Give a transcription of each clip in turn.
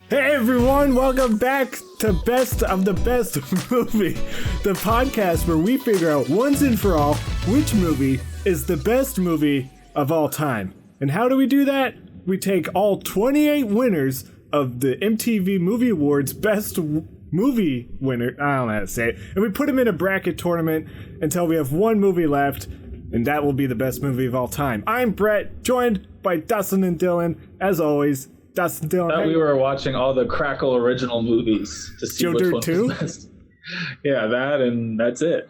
Hey everyone, welcome back to Best of the Best Movie, the podcast where we figure out once and for all which movie is the best movie of all time. And how do we do that? We take all 28 winners of the MTV Movie Awards Best Movie winner, I don't know how to say it, and we put them in a bracket tournament until we have one movie left, and that will be the best movie of all time. I'm Brett, joined by Dustin and Dylan, as always. Dustin, Dylan. I thought we were watching all the Crackle original movies to see which one was best. Yeah, that and that's it.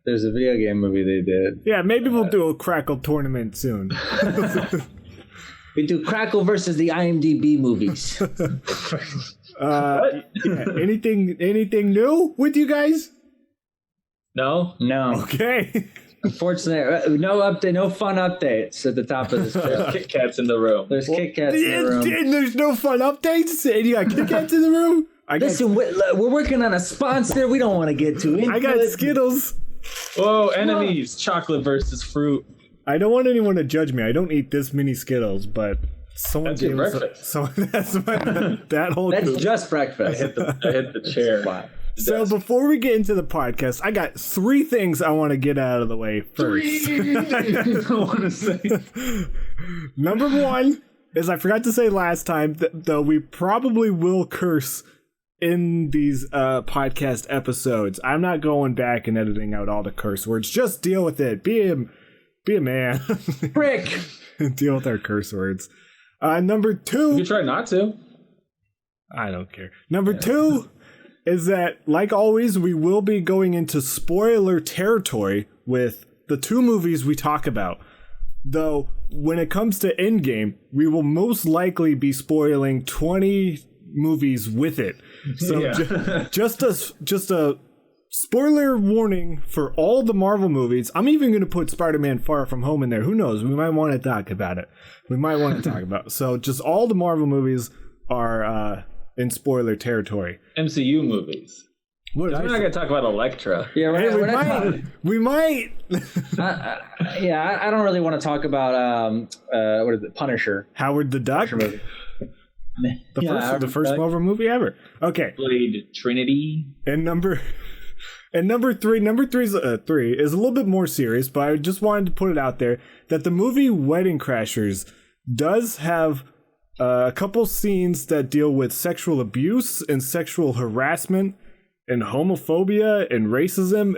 There's a video game movie they did. Yeah, maybe we'll do a Crackle tournament soon. We do Crackle versus the IMDb movies. Yeah, anything new with you guys? No. Okay. Unfortunately, no update, no fun updates at the top of this show. Kit Kats in the room. There's Kit Kats in the room. And there's no fun updates? And you got Kit Kats in the room? Listen, we're working on a sponsor. We don't want to get too into it. I got Skittles. Whoa, enemies. Chocolate versus fruit. I don't want anyone to judge me. I don't eat this many Skittles, but someone That's your breakfast. That whole That's group. just breakfast. I hit the chair. Wow. So before we get into the podcast, I got 3 things I want to get out of the way first. I want to say. Number 1 is I forgot to say last time, though we probably will curse in these podcast episodes. I'm not going back and editing out all the curse words. Just deal with it. Be a man. Frick. Deal with our curse words. Number 2. You try not to. I don't care. Number 2 is that, like always, we will be going into spoiler territory with the 2 movies we talk about. Though, when it comes to Endgame, we will most likely be spoiling 20 movies with it. So Yeah. just a spoiler warning for all the Marvel movies. I'm even going to put Spider-Man Far From Home in there. Who knows? We might want to talk about it. So just all the Marvel movies are in spoiler territory. MCU movies. What did We're not going to talk about Elektra. Yeah, Hey, we might. I don't really want to talk about what is it, Punisher. Howard the Duck. Movie. The first Marvel movie ever. Okay. Blade Trinity. And number 3 is a little bit more serious, but I just wanted to put it out there that the movie Wedding Crashers does have a couple scenes that deal with sexual abuse and sexual harassment and homophobia and racism,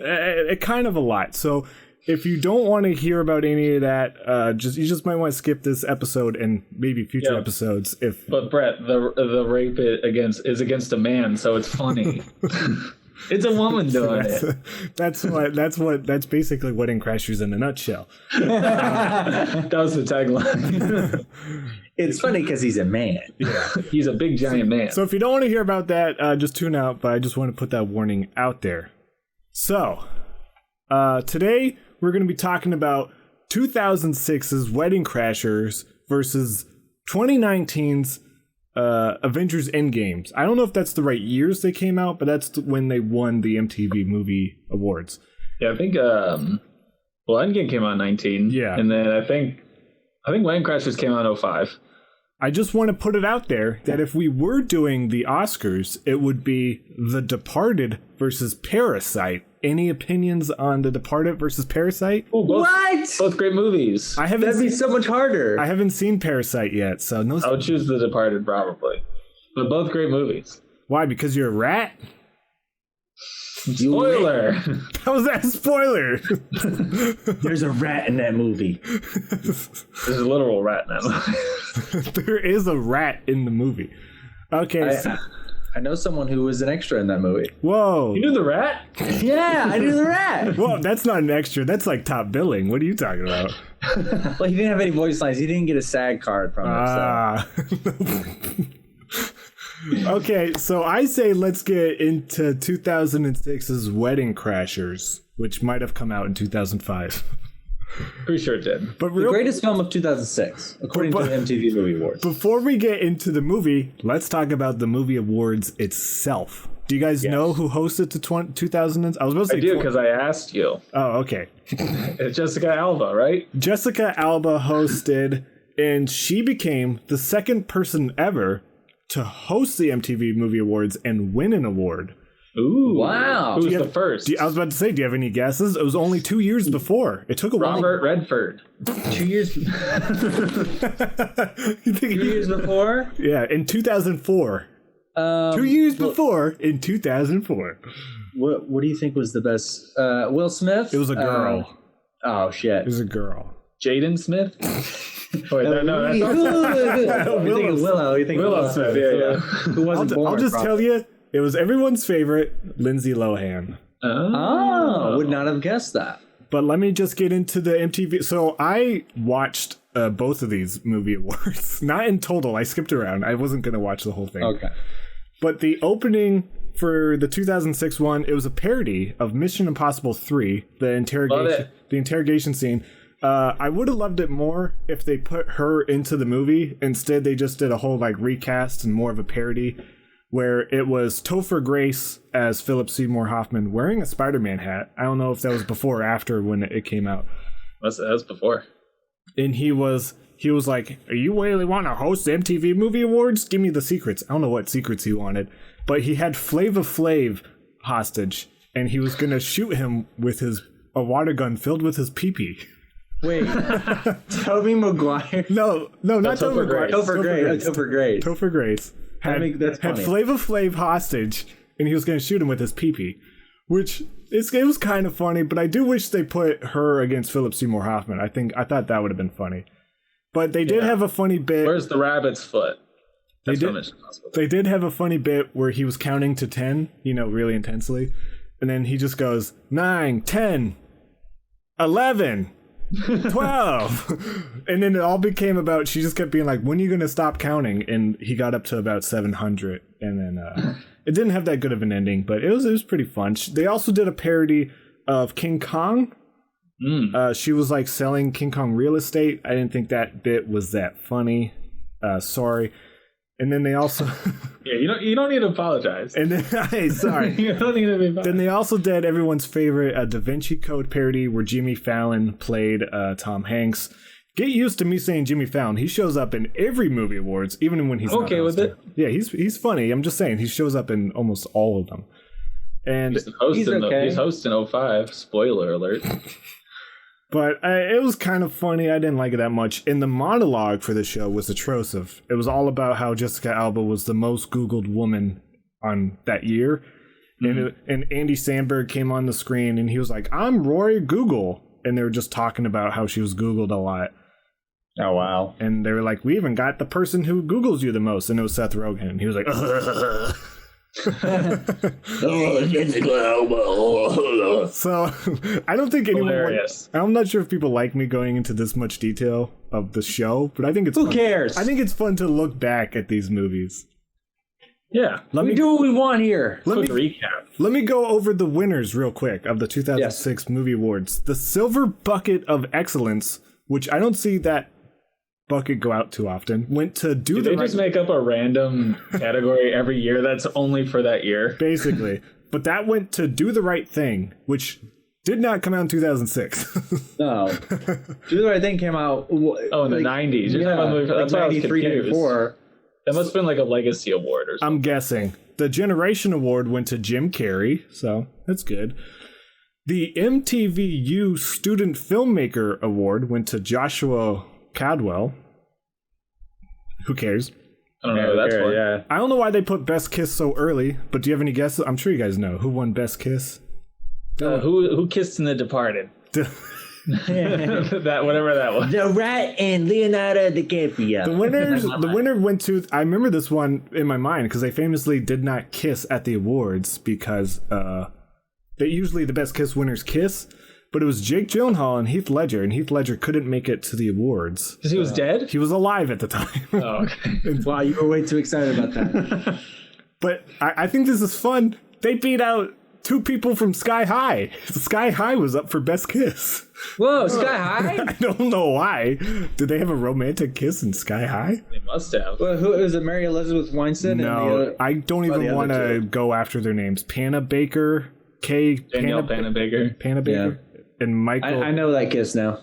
kind of a lot. So if you don't want to hear about any of that, you just might want to skip this episode and maybe future episodes. But Brett, the rape is against a man, so it's funny. It's a woman doing it. That's basically Wedding Crashers in a nutshell. That was the tagline. It's funny because he's a man. Yeah, He's a big giant man. So if you don't want to hear about that, just tune out. But I just want to put that warning out there. So today we're going to be talking about 2006's Wedding Crashers versus 2019's Avengers Endgames. I don't know if that's the right years they came out, but that's when they won the MTV Movie Awards. Yeah, I think Endgame came out in 19. Yeah. And then I think Wedding Crashers came out in 05. I just want to put it out there that if we were doing the Oscars, it would be The Departed versus Parasite. Any opinions on The Departed versus Parasite? Ooh, What? Both great movies. That'd be so much harder. I haven't seen Parasite yet, so no. I would choose The Departed probably. But both great movies. Why? Because you're a rat? Spoiler! How was that a spoiler? There's a rat in that movie. There's a literal rat in that movie. There is a rat in the movie. Okay. I know someone who was an extra in that movie. Whoa. You knew the rat? Yeah, I knew the rat. Well, that's not an extra. That's like top billing. What are you talking about? Well, he didn't have any voice lines. He didn't get a SAG card from it. Okay, so I say let's get into 2006's Wedding Crashers, which might have come out in 2005. Pretty sure it did. But The greatest film of 2006, according to the MTV Movie Awards. Before we get into the movie, let's talk about the movie awards itself. Do you guys know who hosted the 2000s? I was supposed to say I do, because I asked you. Oh, okay. It's Jessica Alba, right? Jessica Alba hosted And she became the second person ever to host the MTV Movie Awards and win an award. Ooh. Wow. Who was the first? I was about to say, do you have any guesses? It was only 2 years before. It took a while. Robert Redford. 2 years. 2 years before? Yeah, in 2004. 2 years before, in 2004. What do you think was the best? Will Smith? It was a girl. Oh shit! It was a girl. Jaden Smith? Wait, no, that's not. You think Willow? You think Willow Smith? Yeah. Who wasn't born? I'll just tell you, it was everyone's favorite, Lindsay Lohan. Oh, would not have guessed that. But let me just get into the MTV. So I watched both of these movie awards. Not in total. I skipped around. I wasn't going to watch the whole thing. Okay. But the opening for the 2006 one, it was a parody of Mission Impossible 3, the interrogation scene. I would have loved it more if they put her into the movie. Instead, they just did a whole like recast and more of a parody, where it was Topher Grace as Philip Seymour Hoffman wearing a Spider-Man hat. I don't know if that was before or after when it came out. That was before. And he was like, "Are you really want to host the MTV Movie Awards? Give me the secrets." I don't know what secrets he wanted, but he had Flava Flav hostage, and he was gonna shoot him with a water gun filled with his pee-pee. Wait, Tobey Maguire? No, not Topher Grace. Topher Grace had Flava Flav hostage, and he was gonna shoot him with his pee-pee, which it was kind of funny. But I do wish they put her against Philip Seymour Hoffman. I thought that would have been funny. But they did have a funny bit. Where's the rabbit's foot? They did have a funny bit where he was counting to 10, really intensely. And then he just goes, 9, 10, 11, 12. And then it all became about, she just kept being like, when are you going to stop counting? And he got up to about 700. And then it didn't have that good of an ending, but it was pretty fun. They also did a parody of King Kong. She was like selling King Kong real estate. I didn't think that bit was that funny. Sorry. And then they also you don't need to apologize. And then sorry. You don't need to be apologized. Then they also did everyone's favorite Da Vinci Code parody where Jimmy Fallon played Tom Hanks. Get used to me saying Jimmy Fallon. He shows up in every movie awards, even when he's not okay with it. Yeah, he's funny. I'm just saying he shows up in almost all of them. And he's hosting 05. Spoiler alert. But it was kind of funny. I didn't like it that much. And the monologue for the show was atrocious. It was all about how Jessica Alba was the most Googled woman on that year. Mm-hmm. And Andy Samberg came on the screen and he was like, "I'm Roy Google." And they were just talking about how she was Googled a lot. Oh, wow. And they were like, "We even got the person who Googles you the most." And it was Seth Rogen. And he was like, So I don't think anyone. Hilarious. I'm not sure if people like me going into this much detail of the show, but I think it's Who cares? I think it's fun to look back at these movies. Yeah, we do what we want here. Recap. Let me go over the winners real quick of the 2006 movie awards. The Silver Bucket of Excellence, which I don't see that bucket go out too often, went to They just make up a random category every year that's only for that year, basically. But that went to Do the Right Thing, which did not come out in 2006. No, Do the Right Thing came out. In the 90s. You're talking about that's 93, 94. That must have been like a legacy award or something. I'm guessing. The Generation Award went to Jim Carrey, so that's good. The MTVU Student Filmmaker Award went to Joshua Cadwell. Who cares? I don't know. That's fun. Yeah. I don't know why they put Best Kiss so early, but do you have any guesses? I'm sure you guys know. Who won Best Kiss? Who kissed in The Departed? That whatever that was. The Rat and Leonardo DiCaprio. The winner went to. I remember this one in my mind because they famously did not kiss at the awards because usually the Best Kiss winners kiss, but it was Jake Gyllenhaal and Heath Ledger couldn't make it to the awards because he was dead. He was alive at the time. Oh, okay. Wow, you were way too excited about that. But I think this is fun. They beat out 2 people from Sky High. Sky High was up for Best Kiss. Whoa, Sky High? I don't know why. Did they have a romantic kiss in Sky High? They must have. Well, who is it? Mary Elizabeth Weinstein? No, I don't even want to go after their names. Panna Baker, Danielle Panna Baker, and Michael. I know that kiss now.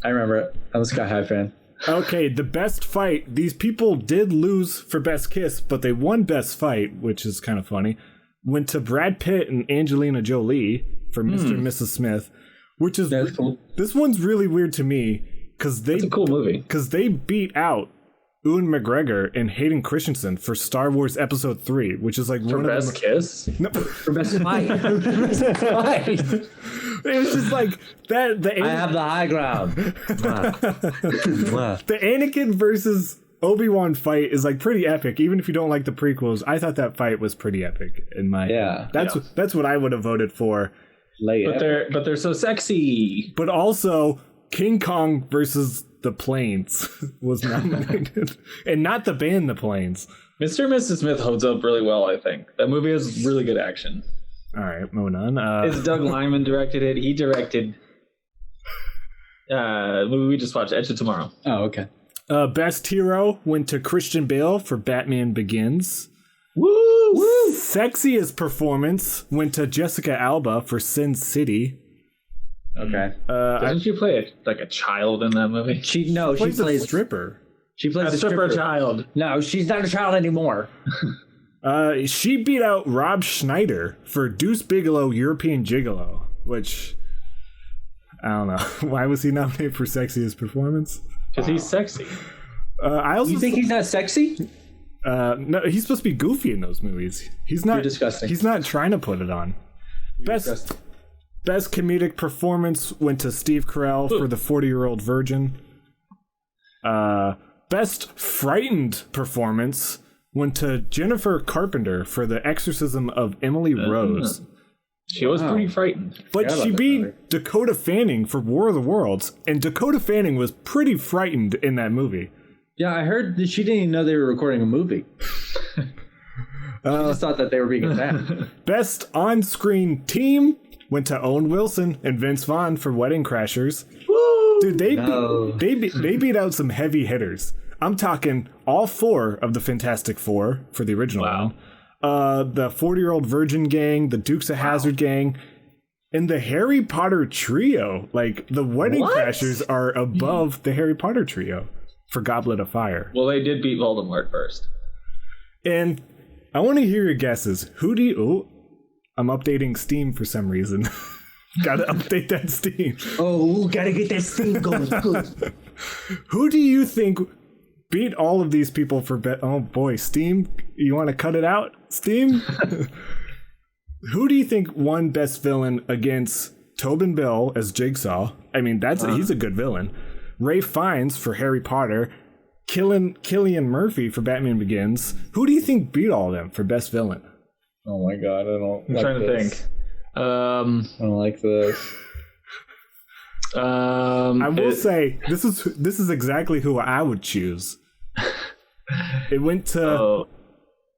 I remember it. I'm a Sky High fan. Okay, the best fight. These people did lose for best kiss, but they won best fight, which is kind of funny. Went to Brad Pitt and Angelina Jolie for Mr. and Mrs. Smith, which is cool. This one's really weird to me because It's a cool movie. Because they beat out Ewan McGregor and Hayden Christensen for Star Wars Episode 3, which is like For one best of them. kiss? No. For best fight. Best fight. It was just like that. I have the high ground. The Anakin versus Obi-Wan fight is like pretty epic. Even if you don't like the prequels, I thought that fight was pretty epic. That's what I would have voted for. But they're so sexy. But also King Kong versus the Planes was nominated, and not the band The Planes. Mr. and Mrs. Smith holds up really well, I think. That movie has really good action. All right, moving on. It's Doug Liman directed it. He directed the movie we just watched, Edge of Tomorrow. Oh, okay. Best hero went to Christian Bale for Batman Begins. Woo! Woo! Sexiest performance went to Jessica Alba for Sin City. Okay. Doesn't she play a child in that movie? She plays plays a stripper. She plays A stripper child. No, she's not a child anymore. She beat out Rob Schneider for Deuce Bigalow, European Gigolo, which I don't know. Why was he nominated for sexiest performance? Because he's sexy. I also You think he's not sexy? no, he's supposed to be goofy in those movies. He's not. You're disgusting. He's not trying to put it on. Best comedic performance went to Steve Carell for The 40-Year-Old Virgin. Best frightened performance went to Jennifer Carpenter for The Exorcism of Emily Rose. She was pretty frightened. But she beat Dakota Fanning for War of the Worlds, and Dakota Fanning was pretty frightened in that movie. Yeah, I heard that she didn't even know they were recording a movie. She just thought that they were being attacked. Best on-screen team went to Owen Wilson and Vince Vaughn for Wedding Crashers. Woo! Dude, they beat out some heavy hitters. I'm talking all four of the Fantastic Four for the original one. The 40-Year-Old Virgin gang, the Dukes of Hazzard gang, and the Harry Potter trio. Like, the Wedding Crashers are above the Harry Potter trio for Goblet of Fire. Well, they did beat Voldemort first. And I want to hear your guesses. I'm updating Steam for some reason. Gotta update that Steam. Oh, gotta get that Steam going. Good. Who do you think beat all of these people for oh boy, Steam, you want to cut it out, Steam? Who do you think won Best Villain against Tobin Bell as Jigsaw? I mean, he's a good villain. Ray Fiennes for Harry Potter, Cillian Murphy for Batman Begins. Who do you think beat all of them for Best Villain? Oh my god, I'm trying to think. I don't like this. I will say this is exactly who I would choose. It went to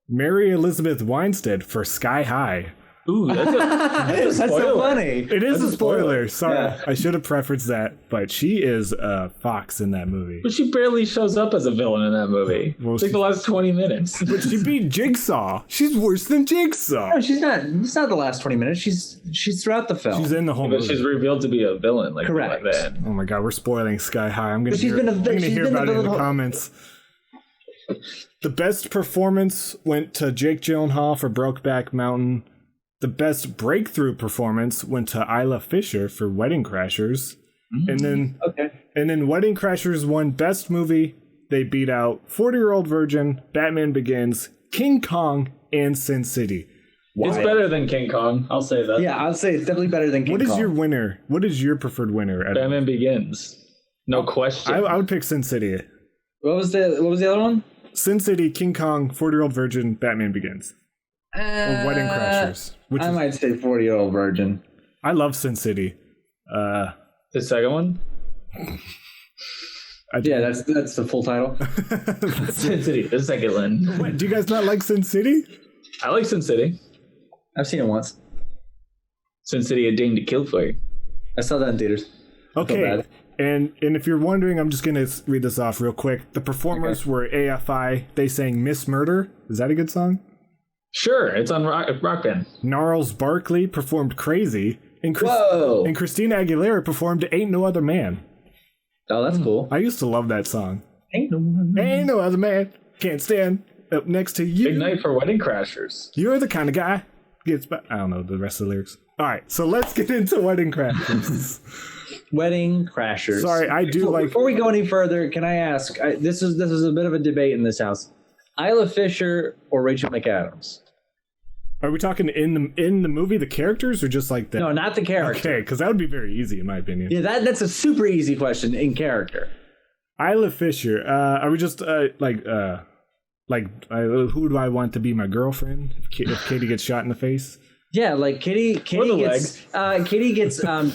Mary Elizabeth Winstead for Sky High. Ooh, that's so funny. It is a spoiler. Sorry, yeah. I should have preferenced that, but she is a fox in that movie. But she barely shows up as a villain in that movie. Well, it's like the last 20 minutes. But she beat Jigsaw. She's worse than Jigsaw. No, she's not. It's not the last 20 minutes. She's throughout the film. She's in the whole movie. But she's revealed to be a villain. Correct. Like that. Oh my god, we're spoiling Sky High. I'm gonna hear about it in the comments. The best performance went to Jake Gyllenhaal for Brokeback Mountain. The best breakthrough performance went to Isla Fisher for Wedding Crashers. And then Wedding Crashers won Best Movie. They beat out 40-Year-Old Virgin, Batman Begins, King Kong, and Sin City. It's better than King Kong. I'll say that. Yeah, I'll say it's definitely better than King Kong. What is your winner? What is your preferred winner? Batman Begins. No question. I would pick Sin City. What was the other one? Sin City, King Kong, 40-Year-Old Virgin, Batman Begins. Or Wedding Crashers. I might say 40-Year-Old Virgin. I love Sin City. The second one? Yeah, that's the full title. Sin City, the second one. What, do you guys not like Sin City? I like Sin City. I've seen it once. Sin City, a dame to kill for you. I saw that in theaters. Okay. And if you're wondering, I'm just going to read this off real quick. The performers were AFI. They sang Miss Murder. Is that a good song? Sure, it's on Rock Band. Gnarls Barkley performed Crazy. And Whoa! And Christina Aguilera performed Ain't No Other Man. Oh, that's cool. I used to love that song. Ain't no other man can't stand up next to you. Big night for Wedding Crashers. You're the kind of guy gets back. I don't know the rest of the lyrics. All right, so let's get into Wedding Crashers. Wedding Crashers. Sorry, I do like. Before we go any further, can I ask? This is a bit of a debate in this house. Isla Fisher or Rachel McAdams? Are we talking in the movie, the characters, or just like that? No, not the character. Okay, because that would be very ezy in my opinion. Yeah, that's a super easy question in character. Isla Fisher. Are we just who do I want to be my girlfriend if Katie gets shot in the face? Yeah, like Katie gets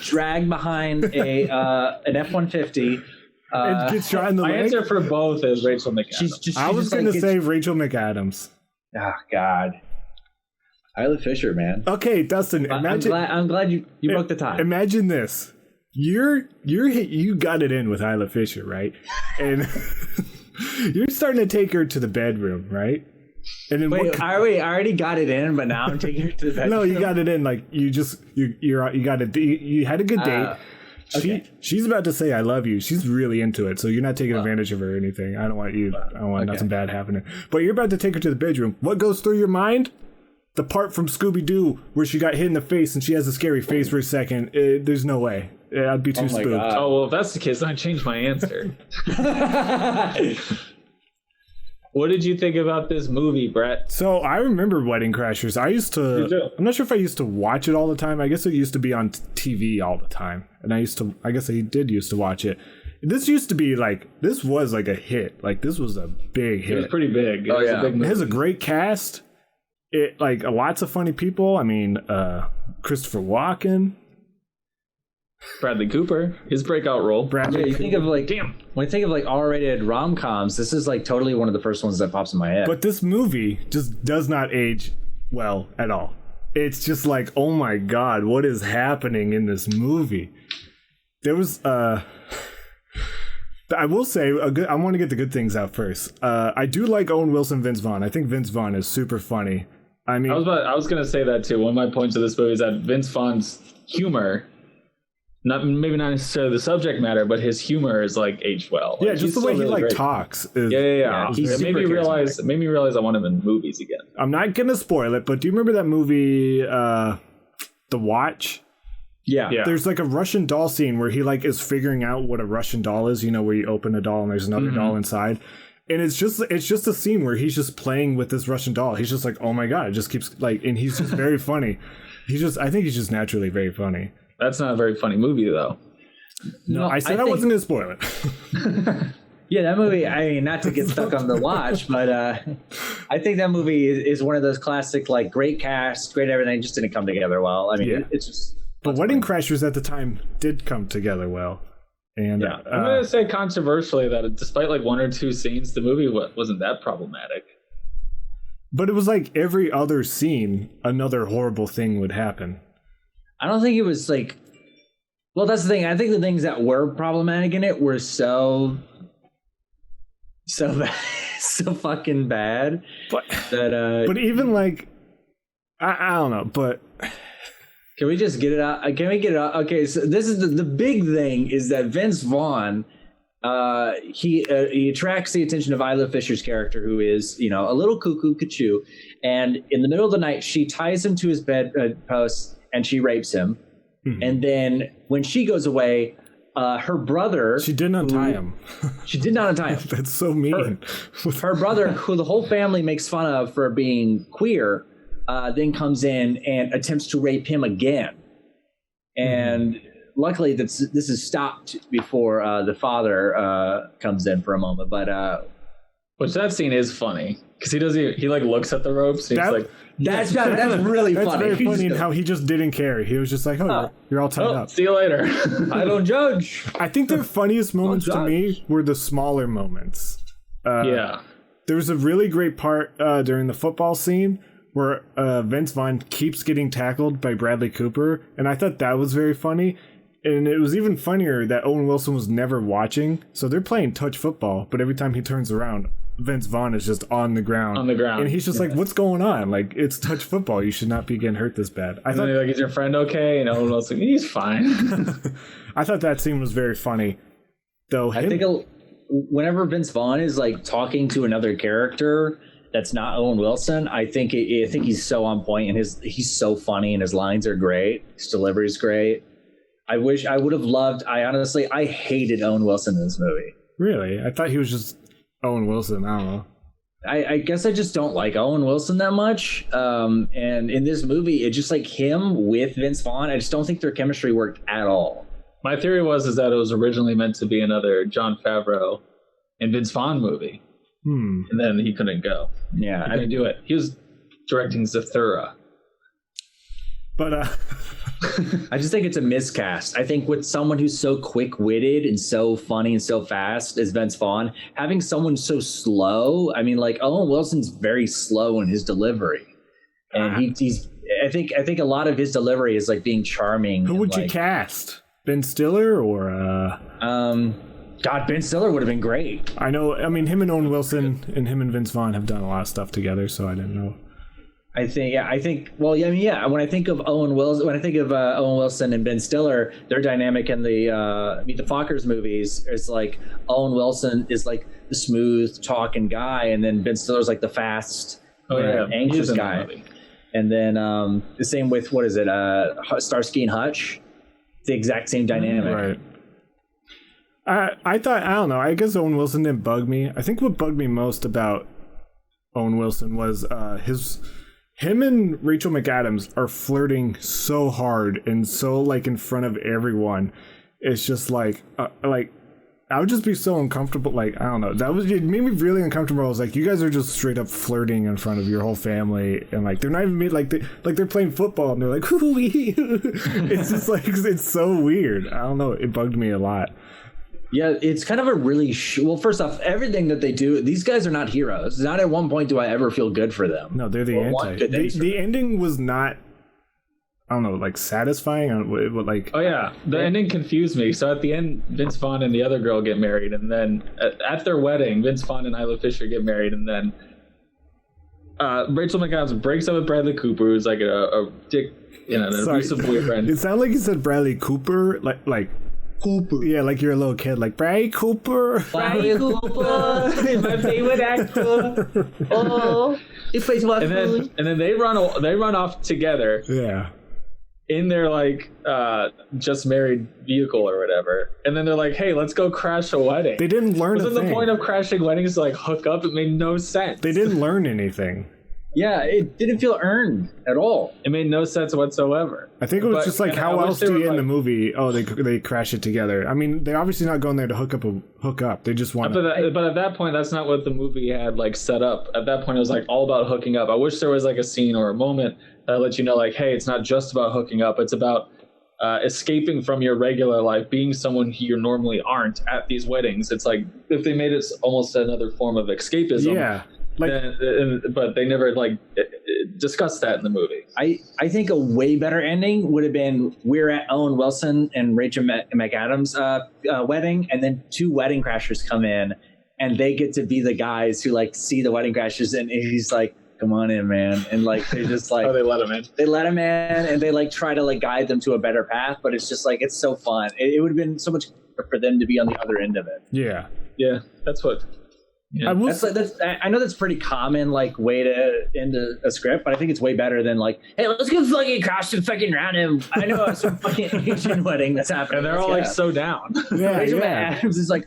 dragged behind an F-150. And gets shot in the leg. My answer for both is Rachel McAdams. I was going to say Rachel McAdams. Oh God, Isla Fisher, man. Okay, Dustin. Imagine. I'm glad you broke the tie. Imagine this. You got it in with Isla Fisher, right? And you're starting to take her to the bedroom, right? And then Wait, I already got it in, but now I'm taking her to the bedroom. No, you got it in. Like you got it. You had a good date. Okay. She's about to say I love you. She's really into it, so you're not taking advantage of her or anything. I don't want nothing bad happening. But you're about to take her to the bedroom. What goes through your mind? The part from Scooby-Doo where she got hit in the face and she has a scary face for a second. There's no way. I'd be too spooked. God. Oh, well, if that's the case, then I changed my answer. What did you think about this movie, Brett? So I remember Wedding Crashers. I'm not sure if I used to watch it all the time. I guess it used to be on TV all the time. And I guess I did used to watch it. This used to be this was like a hit. Like this was a big hit. It was pretty big. It was a big movie. It has a great cast. It lots of funny people. I mean, Christopher Walken. Bradley Cooper, his breakout role. When you think of R-rated rom-coms, this is totally one of the first ones that pops in my head. But this movie just does not age well at all. It's just like, oh my God, what is happening in this movie? There was I will say I want to get the good things out first. I do like Owen Wilson, Vince Vaughn. I think Vince Vaughn is super funny. I mean, I was gonna say that too. One of my points of this movie is that Vince Vaughn's humor, maybe not necessarily the subject matter, but his humor is aged well. Yeah, just the way he really talks. Yeah. It made me realize I want him in movies again. I'm not gonna spoil it, but do you remember that movie, The Watch? Yeah. There's a Russian doll scene where he is figuring out what a Russian doll is. You know, where you open a doll and there's another doll inside. And it's just a scene where he's just playing with this Russian doll. He's just like, oh my God, it just keeps and he's just very funny. I think he's just naturally very funny. That's not a very funny movie though. No, I said I wasn't gonna spoil it. Yeah, that movie, I mean, not to get stuck on The Watch, but I think that movie is one of those classic, great cast, great everything, just didn't come together well. I mean, it's just... But Wedding Crashers at the time did come together well. And I'm going to say controversially that despite one or two scenes, the movie wasn't that problematic. But it was every other scene, another horrible thing would happen. I don't think it was well, that's the thing. I think the things that were problematic in it were so bad, so fucking bad. But even I don't know, but can we just get it out? Can we get it out? Okay, so this is the big thing is that Vince Vaughn, he attracts the attention of Isla Fisher's character, who is, a little cuckoo, and in the middle of the night, she ties him to his bed post and she rapes him. Mm-hmm. And then when she goes away, her brother... She didn't untie him. She did not untie him. That's so mean. Her brother, who the whole family makes fun of for being queer, then comes in and attempts to rape him again. And luckily, this is stopped before the father comes in for a moment. But which that scene is funny because he looks at the ropes. And that's really funny. That's very funny in how he just didn't care. He was just like, "Oh, you're all tied up. See you later." I don't judge. I think the funniest moments to me were the smaller moments. Yeah, there was a really great part during the football scene where Vince Vaughn keeps getting tackled by Bradley Cooper, and I thought that was very funny. And it was even funnier that Owen Wilson was never watching. So they're playing touch football, but every time he turns around, Vince Vaughn is just on the ground. And he's just like, what's going on? It's touch football. You should not be getting hurt this bad. I thought, is your friend okay? And Owen Wilson, he's fine. I thought that scene was very funny. Though I think whenever Vince Vaughn is like talking to another character that's not Owen Wilson, I think he's so on point, and he's so funny, and his lines are great. His delivery is great. I would have loved. I hated Owen Wilson in this movie. Really? I thought he was just Owen Wilson. I don't know. I guess I just don't like Owen Wilson that much. And in this movie, it's just like him with Vince Vaughn. I just don't think their chemistry worked at all. My theory is that it was originally meant to be another Jon Favreau and Vince Vaughn movie. And then he couldn't go. Yeah. He couldn't do it. He was directing Zathura. But I just think it's a miscast. I think with someone who's so quick-witted and so funny and so fast as Vince Vaughn, having someone so slow, I mean, like Owen Wilson's very slow in his delivery. And he's I think a lot of his delivery is like being charming. Who would you cast? Ben Stiller or God, Ben Stiller would have been great. I know. I mean, him and Owen Wilson and him and Vince Vaughn have done a lot of stuff together, so I didn't know. When I think of Owen Wilson and Ben Stiller, their dynamic in the Meet the Fockers movies is like Owen Wilson is like the smooth talking guy, and then Ben Stiller's like the fast, anxious guy. And then the same with Starsky and Hutch, the exact same dynamic. Right. I thought, I don't know, I guess Owen Wilson didn't bug me. I think what bugged me most about Owen Wilson was him and Rachel McAdams are flirting so hard and so like in front of everyone. It's just like I would just be so uncomfortable. Like, I don't know, it made me really uncomfortable. I was like, you guys are just straight up flirting in front of your whole family, and like they're not even made like they're playing football and they're like, hoo-wee. It's just like, it's so weird. I don't know, it bugged me a lot. Yeah, it's kind of a really well, first off, everything that they do, these guys are not heroes. Not at one point do I ever feel good for them. No, they're the anti. The ending was not, I don't know, like satisfying. The ending confused me. So at the end, Vince Vaughn and the other girl get married, and then at their wedding, Vince Vaughn and Isla Fisher get married, and then Rachel McAdams breaks up with Bradley Cooper, who's like a dick, an abusive boyfriend. It sounded like you said Bradley Cooper, like Cooper. Yeah, like you're a little kid, like Bradley Cooper. Bradley Cooper, my favorite actor. Oh, he plays my food. And then they run off together. Yeah. In their like just married vehicle or whatever, and then they're like, "Hey, let's go crash a wedding." They didn't learn. Wasn't the point of crashing weddings to like hook up? It made no sense. They didn't learn anything. Yeah, it didn't feel earned at all. It made no sense whatsoever. I think it was just like, how else do you end the movie? Oh, they crash it together. I mean, they're obviously not going there to hook up. They just want. But at that point, that's not what the movie had like set up. At that point, it was like all about hooking up. I wish there was like a scene or a moment that let you know, like, hey, it's not just about hooking up. It's about escaping from your regular life, being someone who you normally aren't at these weddings. It's like if they made it almost another form of escapism. Yeah. But they never discussed that in the movie. I think a way better ending would have been we're at Owen Wilson and Rachel McAdams' wedding, and then two wedding crashers come in, and they get to be the guys who like see the wedding crashers, and he's like, "Come on in, man," and like they're just like, they let him in. They let him in, and they like try to like guide them to a better path. But it's just like it's so fun. It would have been so much better for them to be on the other end of it. Yeah, that's what. Yeah. I know that's pretty common like way to end a script, but I think it's way better than like, hey, let's go fucking crash some fucking random. I know some fucking Asian wedding that's happening. And they're all like so down. Yeah, Adams is like,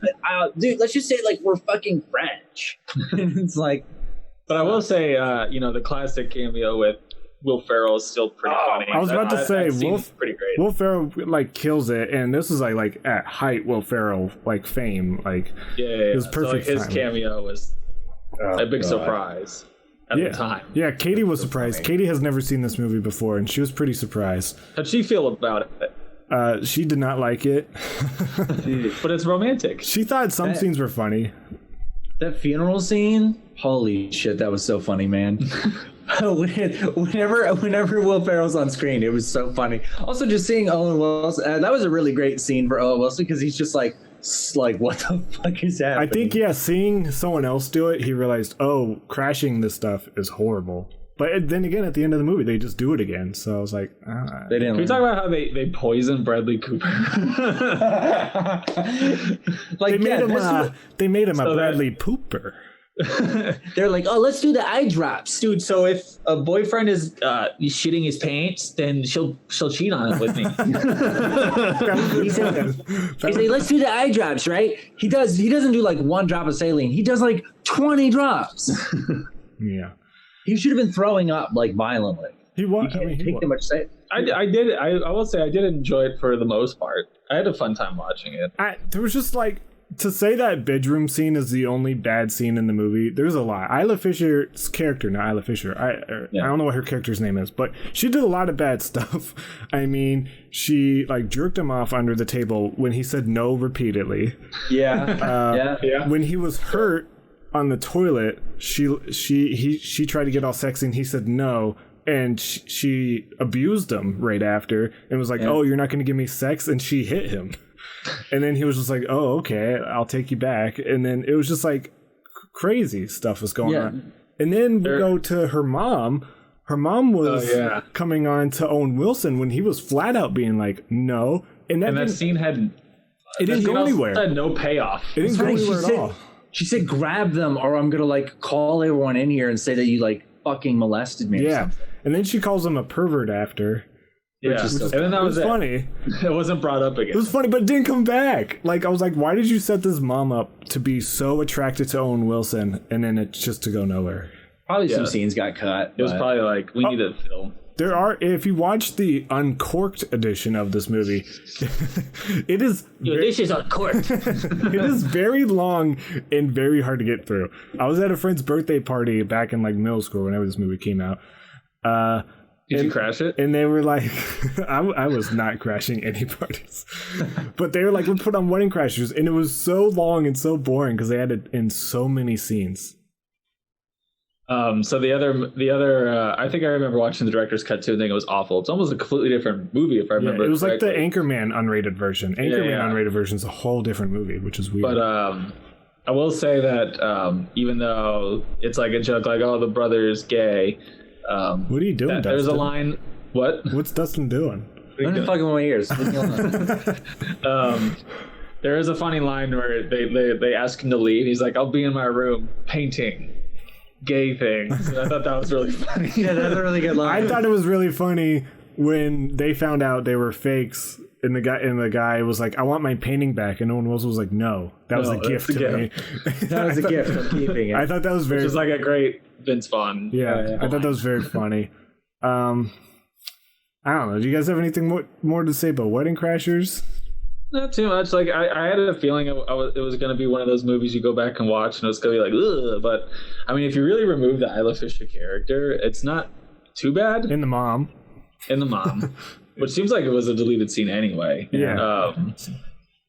dude, let's just say like we're fucking French. It's like, but I will say, the classic cameo with Will Ferrell is still pretty funny. I was about to say, pretty great. Will Ferrell like kills it, and this is like at height Will Ferrell like fame. Like, it was perfect. So his cameo was a big surprise at the time. Yeah, Katie was surprised. Funny. Katie has never seen this movie before, and she was pretty surprised. How'd she feel about it? She did not like it, but it's romantic. She thought some scenes were funny. That funeral scene, holy shit, that was so funny, man. Whenever Will Ferrell's on screen, it was so funny. Also, just seeing Owen Wilson, that was a really great scene for Owen Wilson because he's just like, what the fuck is happening? I think, seeing someone else do it, he realized, oh, crashing this stuff is horrible. But then again, at the end of the movie, they just do it again. So I was like, They didn't. Can we talk about how they poisoned Bradley Cooper? Like, they made him a Bradley Pooper. They're like, oh, let's do the eye drops. Dude, so if a boyfriend is shitting his pants, then she'll cheat on it with me. He's like, let's do the eye drops, right? He doesn't do like one drop of saline. He does like 20 drops. Yeah. He should have been throwing up like violently. He was. You can't take that much say. I did. I will say I did enjoy it for the most part. I had a fun time watching it. There was just like, to say that bedroom scene is the only bad scene in the movie, there's a lot. Isla Fisher's character, not Isla Fisher, I don't know what her character's name is, but she did a lot of bad stuff. I mean, she like jerked him off under the table when he said no repeatedly. Yeah. When he was hurt on the toilet, she tried to get all sexy and he said no. And she abused him right after and was like, oh, you're not going to give me sex? And she hit him. And then he was just like, oh, okay, I'll take you back. And then it was just like crazy stuff was going on. And then we go to her mom. Her mom was coming on to Owen Wilson when he was flat out being like, no. And that scene had... It didn't go anywhere. Had no payoff. It didn't go anywhere at all. She said, grab them or I'm going to like call everyone in here and say that you like fucking molested me or something. And then she calls him a pervert after. Yeah, and then that was funny. It wasn't brought up again. It was funny, but it didn't come back. Like, I was like, why did you set this mom up to be so attracted to Owen Wilson and then it's just to go nowhere? Probably some scenes got cut. It was probably like, we need to film. There are, if you watch the uncorked edition of this movie, it is... this is uncorked. It is very long and very hard to get through. I was at a friend's birthday party back in like middle school whenever this movie came out. Did you crash it? And they were like, I was not crashing any parties. But they were like, let's put on Wedding Crashers. And it was so long and so boring because they had it in so many scenes. So the other, I think I remember watching the director's cut too and thinking it was awful. It's almost a completely different movie if I remember. It was correctly. Like the Anchorman unrated version. Anchorman unrated version is a whole different movie, which is weird. But I will say that even though it's like a joke, like, oh, the brother's gay. What are you doing, Dustin? There's a line. What? What's Dustin doing? I'm fucking my ears. There is a funny line where they ask him to leave. He's like, I'll be in my room painting gay things. And I thought that was really funny. Yeah, that's a really good line. I thought it was really funny when they found out they were fakes. And the guy was like, I want my painting back. And Owen Wilson was like, no, that was a gift to me. That was a gift. I'm keeping it. I thought that was very... Which is like a great Vince Vaughn. Yeah, I thought that was very funny. I don't know. Do you guys have anything more to say about Wedding Crashers? Not too much. Like, I had a feeling it was going to be one of those movies you go back and watch and it's going to be like, ugh. But, I mean, if you really remove the Isla Fisher character, it's not too bad. In the mom. Which seems like it was a deleted scene anyway. Yeah.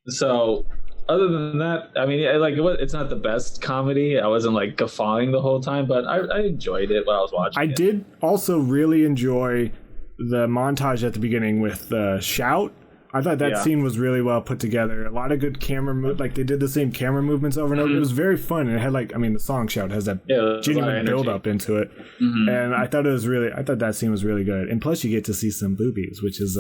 So, other than that, I mean, it's not the best comedy. I wasn't like guffawing the whole time, but I enjoyed it while I was watching it. I did also really enjoy the montage at the beginning with Shout. I thought that scene was really well put together. A lot of good camera like they did the same camera movements over and over. It was very fun, and it had the song Shout has that genuine build up into it. Mm-hmm. And I thought that scene was really good. And plus, you get to see some boobies, which is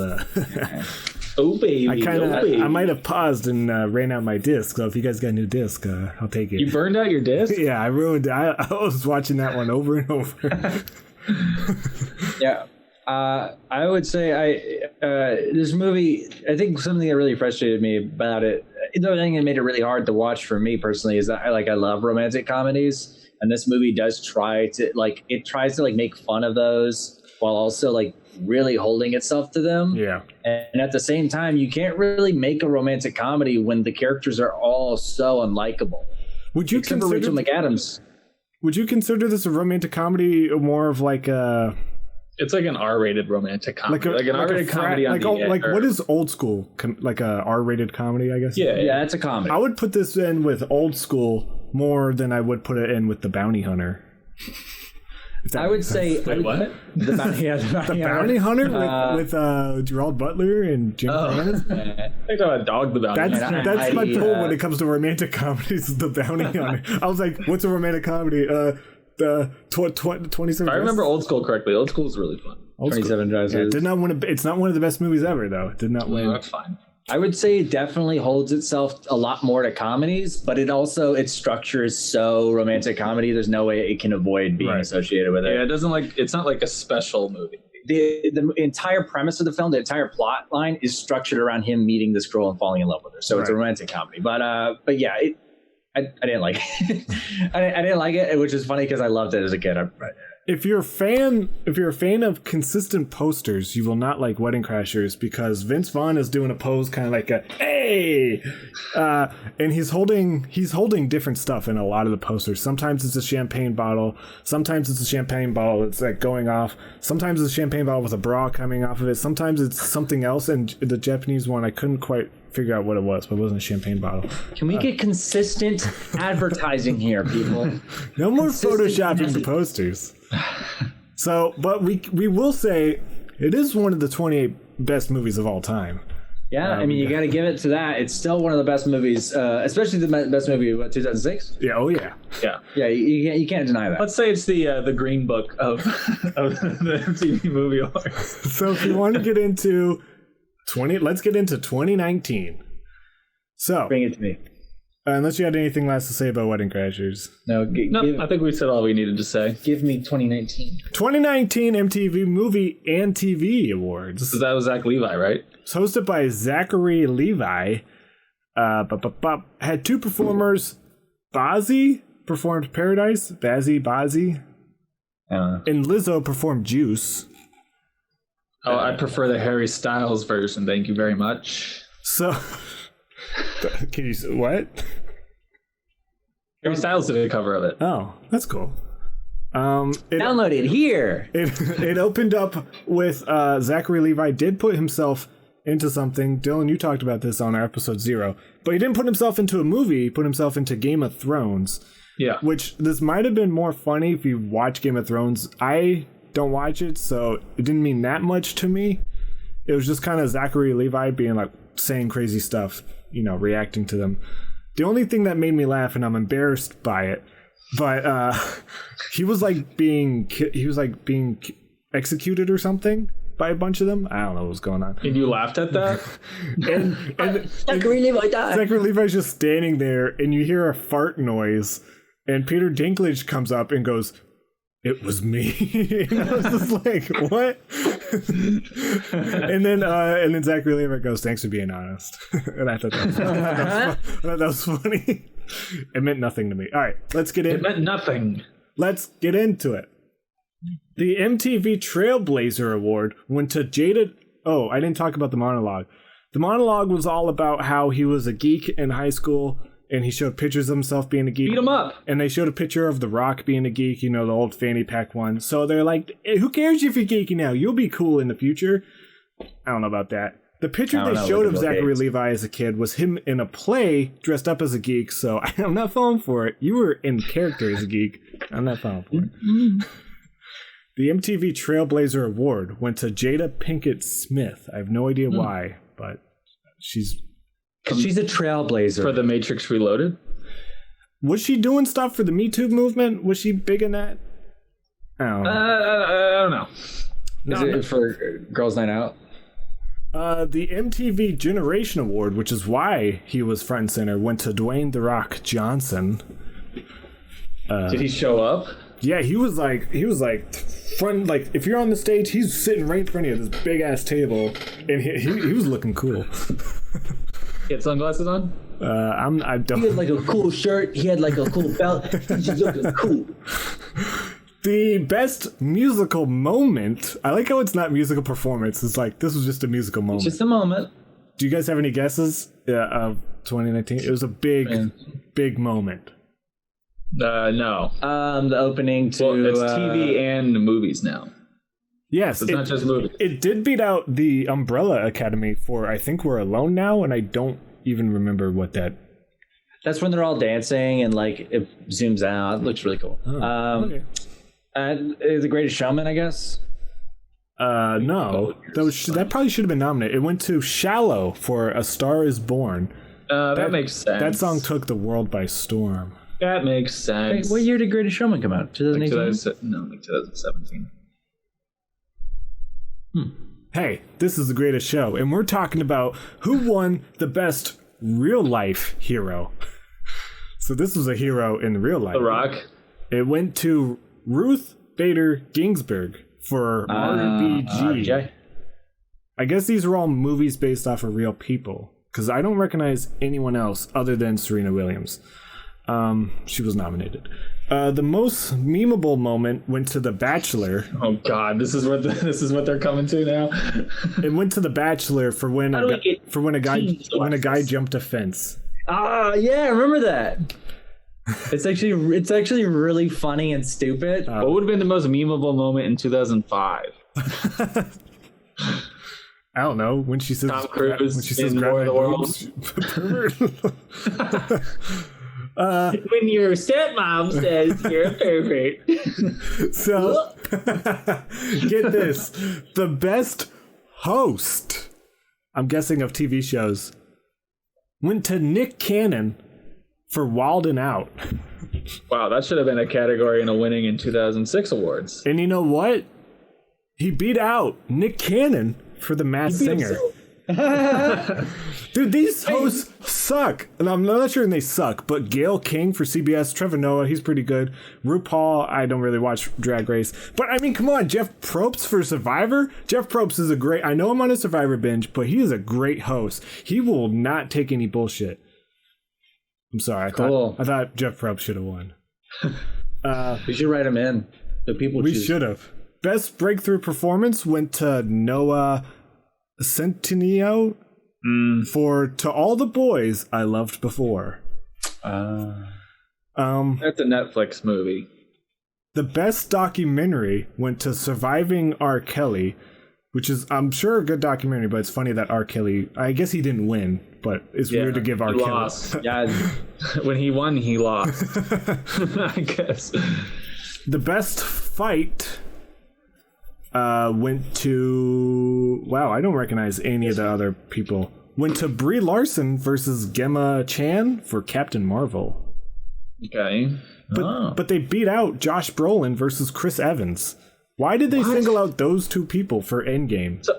oh baby, I might have paused and ran out my disc. So if you guys got a new disc, I'll take it. You burned out your disc? Yeah, I ruined it. I was watching that one over and over. Yeah. I would say this movie, I think something that really frustrated me about it, the other thing that made it really hard to watch for me personally is that I love romantic comedies, and this movie does try to make fun of those while also really holding itself to them. Yeah. And at the same time, you can't really make a romantic comedy when the characters are all so unlikable. Would you consider Rachel McAdams? Would you consider this a romantic comedy or more of like a... It's like an R-rated romantic comedy, like an R-rated comedy on what is old school? Like a R-rated comedy, I guess. Yeah, it's a comedy. I would put this in with old school more than I would put it in with The Bounty Hunter. I would say what? The Bounty Hunter with Gerald Butler and Jim Francis. I think about Dog the Bounty Hunter. That's my pull when it comes to romantic comedies. The Bounty Hunter. I was like, what's a romantic comedy? the 27. I remember Old School correctly. Old School is really fun. 27 Dresses. Yeah, did not win. It's not one of the best movies ever, though. It did not win. No, that's fine. I would say it definitely holds itself a lot more to comedies, but its structure is so romantic comedy. There's no way it can avoid being associated with it. Yeah, it's not like a special movie. The entire premise of the film, the entire plot line is structured around him meeting this girl and falling in love with her. So it's a romantic comedy. But yeah, I didn't like it. I didn't like it, which is funny because I loved it as a kid. If you're a fan of consistent posters, you will not like Wedding Crashers because Vince Vaughn is doing a pose kind of like a hey, and he's holding different stuff in a lot of the posters. Sometimes it's a champagne bottle, sometimes it's a champagne bottle that's like going off. Sometimes it's a champagne bottle with a bra coming off of it. Sometimes it's something else. And the Japanese one, I couldn't quite figure out what it was, but it wasn't a champagne bottle. Can we get consistent advertising here, people? No more photoshopping the posters. So, but we will say it is one of the 28 best movies of all time. Yeah, I mean, you got to give it to that. It's still one of the best movies, especially the best movie, 2006? Yeah, oh yeah. Yeah, you can't deny that. Let's say it's the Green Book of the MTV Movie Awards. So if you want to get into let's get into 2019. So bring it to me. Unless you had anything last to say about Wedding Crashers. No, I think we said all we needed to say. Give me 2019. 2019 MTV Movie and TV Awards. So that was Zach Levi, right? It's hosted by Zachary Levi. Had two performers. Bazzi performed Paradise. Bazzi. And Lizzo performed Juice. Oh, I prefer the Harry Styles version. Thank you very much. So... Can you what? Harry Styles did a cover of it. Oh, that's cool. Download it here. It opened up with Zachary Levi did put himself into something. Dylan, you talked about this on our episode 0, but he didn't put himself into a movie. He put himself into Game of Thrones. Yeah. Which this might have been more funny if you watch Game of Thrones. I don't watch it, so it didn't mean that much to me. It was just kind of Zachary Levi being like saying crazy stuff, reacting to them. The only thing that made me laugh, and I'm embarrassed by it, but he was being executed or something by a bunch of them. I don't know what was going on. And you laughed at that? and Zachary Levi died. Zachary Levi's just standing there, and you hear a fart noise, and Peter Dinklage comes up and goes, "It was me." And I was just like, what? and then Zachary Levi goes, "Thanks for being honest." And I thought that was funny. It meant nothing to me. All right, let's get in. It meant nothing. Let's get into it. The MTV Trailblazer Award went to Jada. Oh, I didn't talk about the monologue. The monologue was all about how he was a geek in high school. And he showed pictures of himself being a geek. Beat him up. And they showed a picture of The Rock being a geek, the old fanny pack one. So they're like, who cares if you're geeky now? You'll be cool in the future. I don't know about that. The picture they showed of Zachary Levi as a kid was him in a play dressed up as a geek. So I'm not falling for it. You were in character as a geek. I'm not falling for it. The MTV Trailblazer Award went to Jada Pinkett Smith. I have no idea why, but she's a trailblazer. For The Matrix Reloaded? Was she doing stuff for the Me Too movement? Was she big in that? I don't know. I don't know. Is it for Girls Night Out? The MTV Generation Award, which is why he was front and center, went to Dwayne "The Rock" Johnson. Did he show up? Yeah, he was like front. Like if you're on the stage, he's sitting right in front of you at this big ass table, and he was looking cool. He had sunglasses on? I don't. He had like a cool shirt. He had like a cool belt. He just looked cool. The best musical moment. I like how it's not musical performance. It's like this was just a musical moment. Just a moment. Do you guys have any guesses of 2019? It was a big moment. No. The opening to. Well, it's TV and movies now. Yes, it's not just movies. It did beat out the Umbrella Academy for I Think We're Alone Now, and I don't even remember what that. That's when they're all dancing and like it zooms out. It looks really cool. Oh, okay. The Greatest Showman, I guess. No, that probably should have been nominated. It went to Shallow for A Star Is Born. That makes sense. That song took the world by storm. That makes sense. Wait, what year did Greatest Showman come out? 2018? No, like 2017. Hey, this is the greatest show, and we're talking about who won the best real life hero. So this was a hero in real life. The Rock. It went to Ruth Bader Ginsburg for RBG. I guess these are all movies based off of real people, because I don't recognize anyone else other than Serena Williams. She was nominated. The most memeable moment went to The Bachelor. Oh God, this is what they're coming to now. It went to The Bachelor for when a guy jumped a fence. Ah, yeah, I remember that. It's actually really funny and stupid. What would have been the most memeable moment in 2005? I don't know, when she says Tom Cruise when she says in grab War of my the boobs. When your stepmom says you're perfect. So get this, the best host, I'm guessing, of TV shows went to Nick Cannon for Wild 'N Out. Wow, that should have been a category in a winning in 2006 awards. And you know what? He beat out Nick Cannon for The Masked Singer. Dude, these hosts suck. And I'm not sure they suck, but Gayle King for CBS, Trevor Noah, he's pretty good. RuPaul, I don't really watch Drag Race. But I mean, come on, Jeff Probst for Survivor? Jeff Probst is I know I'm on a Survivor binge, but he is a great host. He will not take any bullshit. I'm sorry, I thought Jeff Probst should have won. We should write him in. The people We choose. should have. Best breakthrough performance went to Noah Centineo for To All the Boys I Loved Before. That's a Netflix movie. The best documentary went to Surviving R. Kelly, which is, I'm sure, a good documentary, but it's funny that R. Kelly, I guess he didn't win, but it's weird to give R. Kelly. Lost. Yeah, when he won, he lost. I guess. The best fight went to... Wow, I don't recognize any of the other people. Went to Brie Larson versus Gemma Chan for Captain Marvel. Okay. But they beat out Josh Brolin versus Chris Evans. Why did they single out those two people for Endgame? So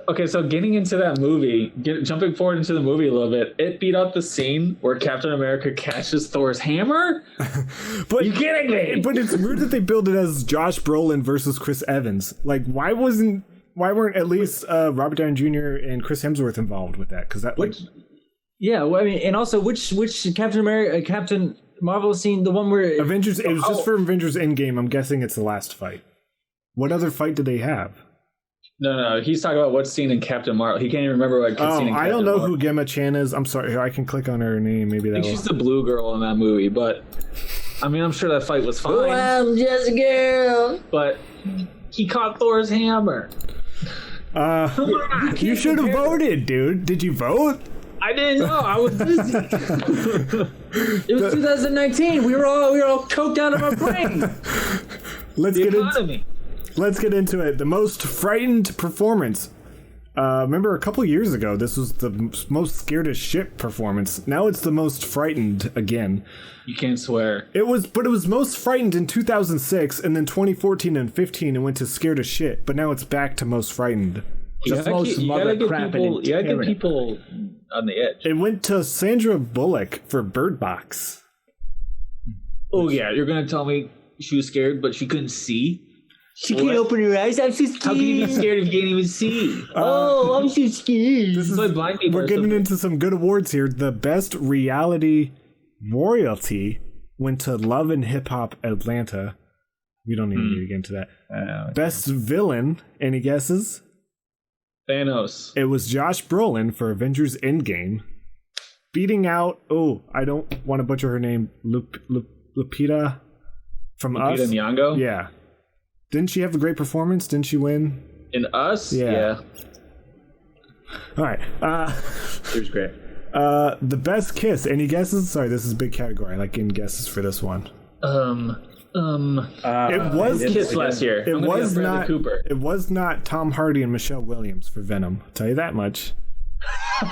getting into that movie, jumping forward into the movie a little bit, it beat out the scene where Captain America catches Thor's hammer? But you kidding me? But it's weird that they build it as Josh Brolin versus Chris Evans. Like, why weren't at least Robert Downey Jr. and Chris Hemsworth involved with that? Because that, like... Yeah, well, I mean, and also, which Captain Marvel scene, the one where... Avengers, it was just for Avengers Endgame. I'm guessing it's the last fight. What other fight did they have? No. He's talking about what scene in Captain Marvel. He can't even remember what scene in Captain I don't know Marvel. who Gemma Chan is. I'm sorry. I can click on her name. Maybe that. I think she's the blue girl in that movie. But I mean, I'm sure that fight was fine. Oh, I'm just a girl. But he caught Thor's hammer. You should have voted, dude. Did you vote? I didn't know. I was busy. It was 2019. We were all coked out of our brain. Let's get into it. The most frightened performance. Remember a couple years ago, this was the most scared as shit performance. Now it's the most frightened again. You can't swear. It was most frightened in 2006, and then 2014 and 15 it went to scared as shit. But now it's back to most frightened. You gotta get people on the edge. It went to Sandra Bullock for Bird Box. Oh yeah, you're gonna tell me she was scared, but she couldn't see? She can't open her eyes. I'm so scared. How can you be scared if you can't even see? I'm so scared. This is like blind people. We're getting into some good awards here. The best reality royalty went to Love and Hip Hop Atlanta. We don't even need to get into that. Best villain, any guesses? Thanos. It was Josh Brolin for Avengers Endgame, beating out, I don't want to butcher her name, Lupita from Us. Lupita Nyong'o? Yeah. Didn't she have a great performance? Didn't she win? In Us? Yeah. All right. She was great. The best kiss. Any guesses? Sorry, this is a big category. I like getting guesses for this one. It was Kiss last year. It was not Cooper. It was not Tom Hardy and Michelle Williams for Venom. I'll tell you that much. You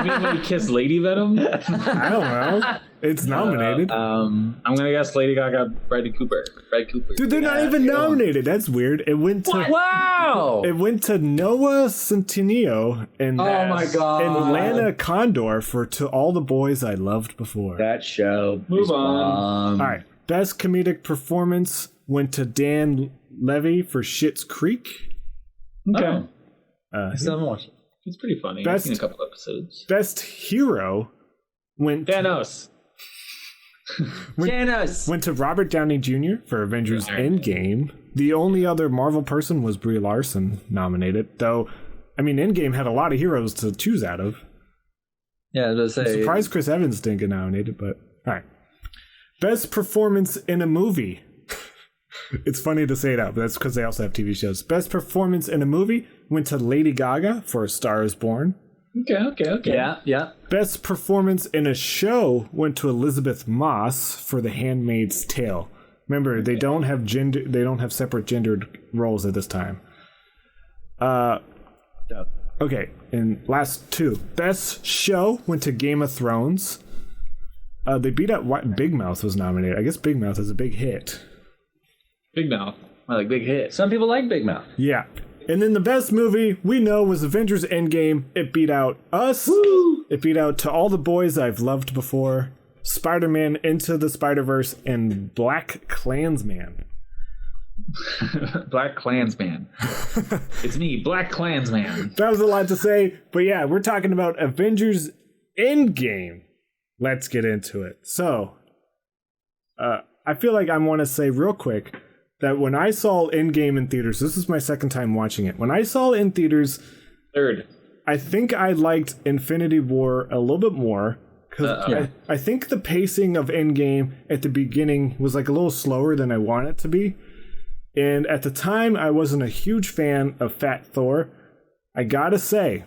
mean when he kissed Lady Venom? I don't know. It's nominated. I'm gonna guess Lady Gaga, Bradley Cooper. Dude, they're not even nominated. That's weird. It went to Wow. It went to Noah Centineo and Oh my God. and Lana Condor for To All the Boys I Loved Before. That show. Move is on. All right. Best comedic performance went to Dan Levy for Schitt's Creek. Okay. I still haven't watched it. It's pretty funny. I've seen a couple episodes. Best hero went Thanos. went to Robert Downey Jr. for Avengers Endgame. The only other Marvel person was Brie Larson nominated, though. I mean, Endgame had a lot of heroes to choose out of. Yeah, I was gonna say. I'm surprised Chris Evans didn't get nominated, but all right. Best performance in a movie. It's funny to say that, but that's because they also have TV shows. Best performance in a movie went to Lady Gaga for A Star Is Born. Okay. Yeah. Best performance in a show went to Elizabeth Moss for The Handmaid's Tale. Remember, they don't have separate gendered roles at this time. Okay, and last two. Best show went to Game of Thrones. They beat out Big Mouth was nominated. I guess Big Mouth is a big hit. Big Mouth. I like big hit. Some people like Big Mouth. Yeah. And then the best movie we know was Avengers Endgame. It beat out Us. Woo! It beat out To All the Boys I've Loved Before, Spider-Man Into the Spider-Verse, and Black Klansman. Black Klansman. It's me, Black Klansman. That was a lot to say, but yeah, we're talking about Avengers Endgame. Let's get into it. So, I feel like I want to say real quick that when I saw Endgame in theaters, this is my second time watching it. When I saw it in theaters, third, I think I liked Infinity War a little bit more because I think the pacing of Endgame at the beginning was like a little slower than I want it to be. And at the time, I wasn't a huge fan of Fat Thor. I gotta say,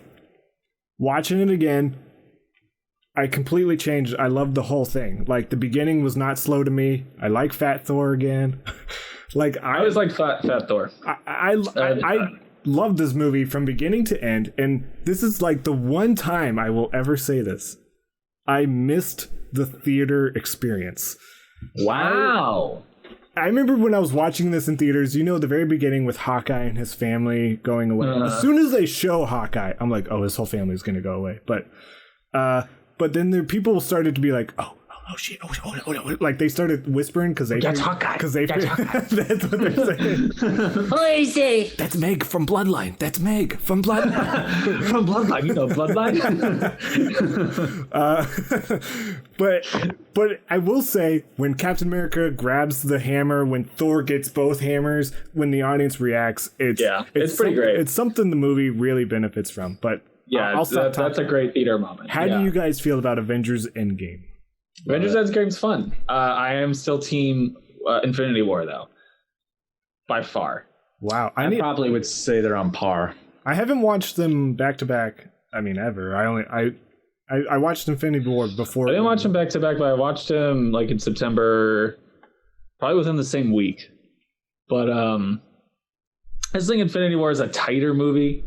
watching it again, I completely changed. I loved the whole thing. Like, the beginning was not slow to me. I like Fat Thor again. Like, I always like Fat Thor. I love this movie from beginning to end, and this is like the one time I will ever say this. I missed the theater experience. Wow. I remember when I was watching this in theaters, the very beginning with Hawkeye and his family going away. As soon as they show Hawkeye, I'm like, oh, his whole family is going to go away. But then people started to be like, oh shit, oh, like they started whispering because they that's Hawkeye. Because they that's what they're saying. What do you say? That's Meg from Bloodline. That's Meg from Bloodline. From Bloodline, Bloodline. But I will say, when Captain America grabs the hammer, when Thor gets both hammers, when the audience reacts, it's pretty great. It's something the movie really benefits from. But yeah, that's a great theater moment. How do you guys feel about Avengers Endgame? Avengers Endgame's fun. I am still team Infinity War, though. By far. Wow. I probably would say they're on par. I haven't watched them back to back. I mean, ever. I watched Infinity War before. I didn't watch them back to back, but I watched them like in September, probably within the same week. But I just think Infinity War is a tighter movie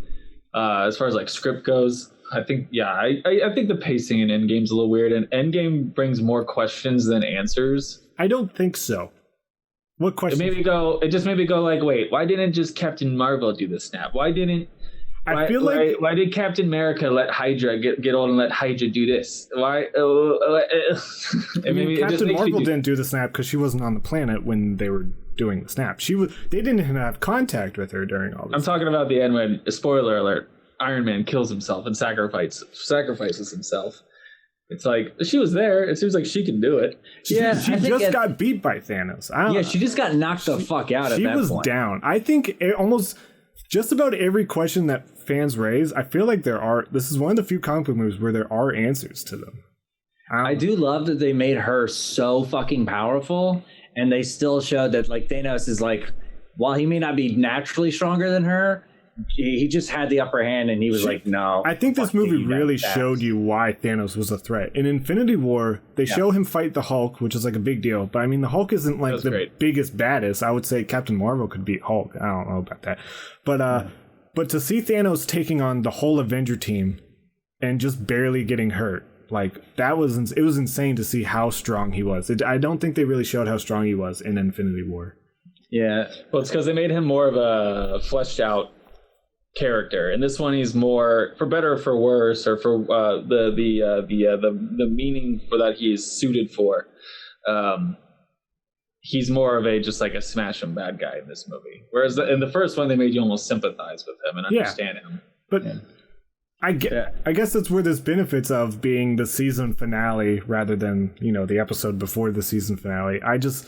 as far as like script goes. I think, I think the pacing in Endgame's a little weird, and Endgame brings more questions than answers. I don't think so. What question? It just made me go like, wait, why didn't just Captain Marvel do the snap? Why did Captain America let Hydra get old and let Hydra do this? Why? Captain Marvel didn't do the snap because she wasn't on the planet when they were doing the snap. They didn't even have contact with her during all this. I'm talking about the end when, spoiler alert, Iron Man kills himself and sacrifices himself. It's like, she was there. It seems like she can do it. She just got beat by Thanos. She just got knocked the fuck out at that point. She was down. I think almost just about every question that fans raise, I feel like this is one of the few comic book movies where there are answers to them. I do love that they made her so fucking powerful, and they still showed that like Thanos is like, while he may not be naturally stronger than her, he just had the upper hand, and he was like, no. I think this movie really showed you why Thanos was a threat. In Infinity War, they show him fight the Hulk, which is like a big deal. But I mean, the Hulk isn't like the biggest, baddest. I would say Captain Marvel could beat Hulk. I don't know about that. But to see Thanos taking on the whole Avenger team and just barely getting hurt, Like it was insane to see how strong he was. I don't think they really showed how strong he was in Infinity War. Yeah, well, it's because they made him more of a fleshed out character. In this one, he's more, for better or for worse, or for the meaning for that he is suited for. He's more of just like a smash him bad guy in this movie. Whereas in the first one, they made you almost sympathize with him and understand him. But I guess that's where there's benefits of being the season finale rather than, the episode before the season finale. I just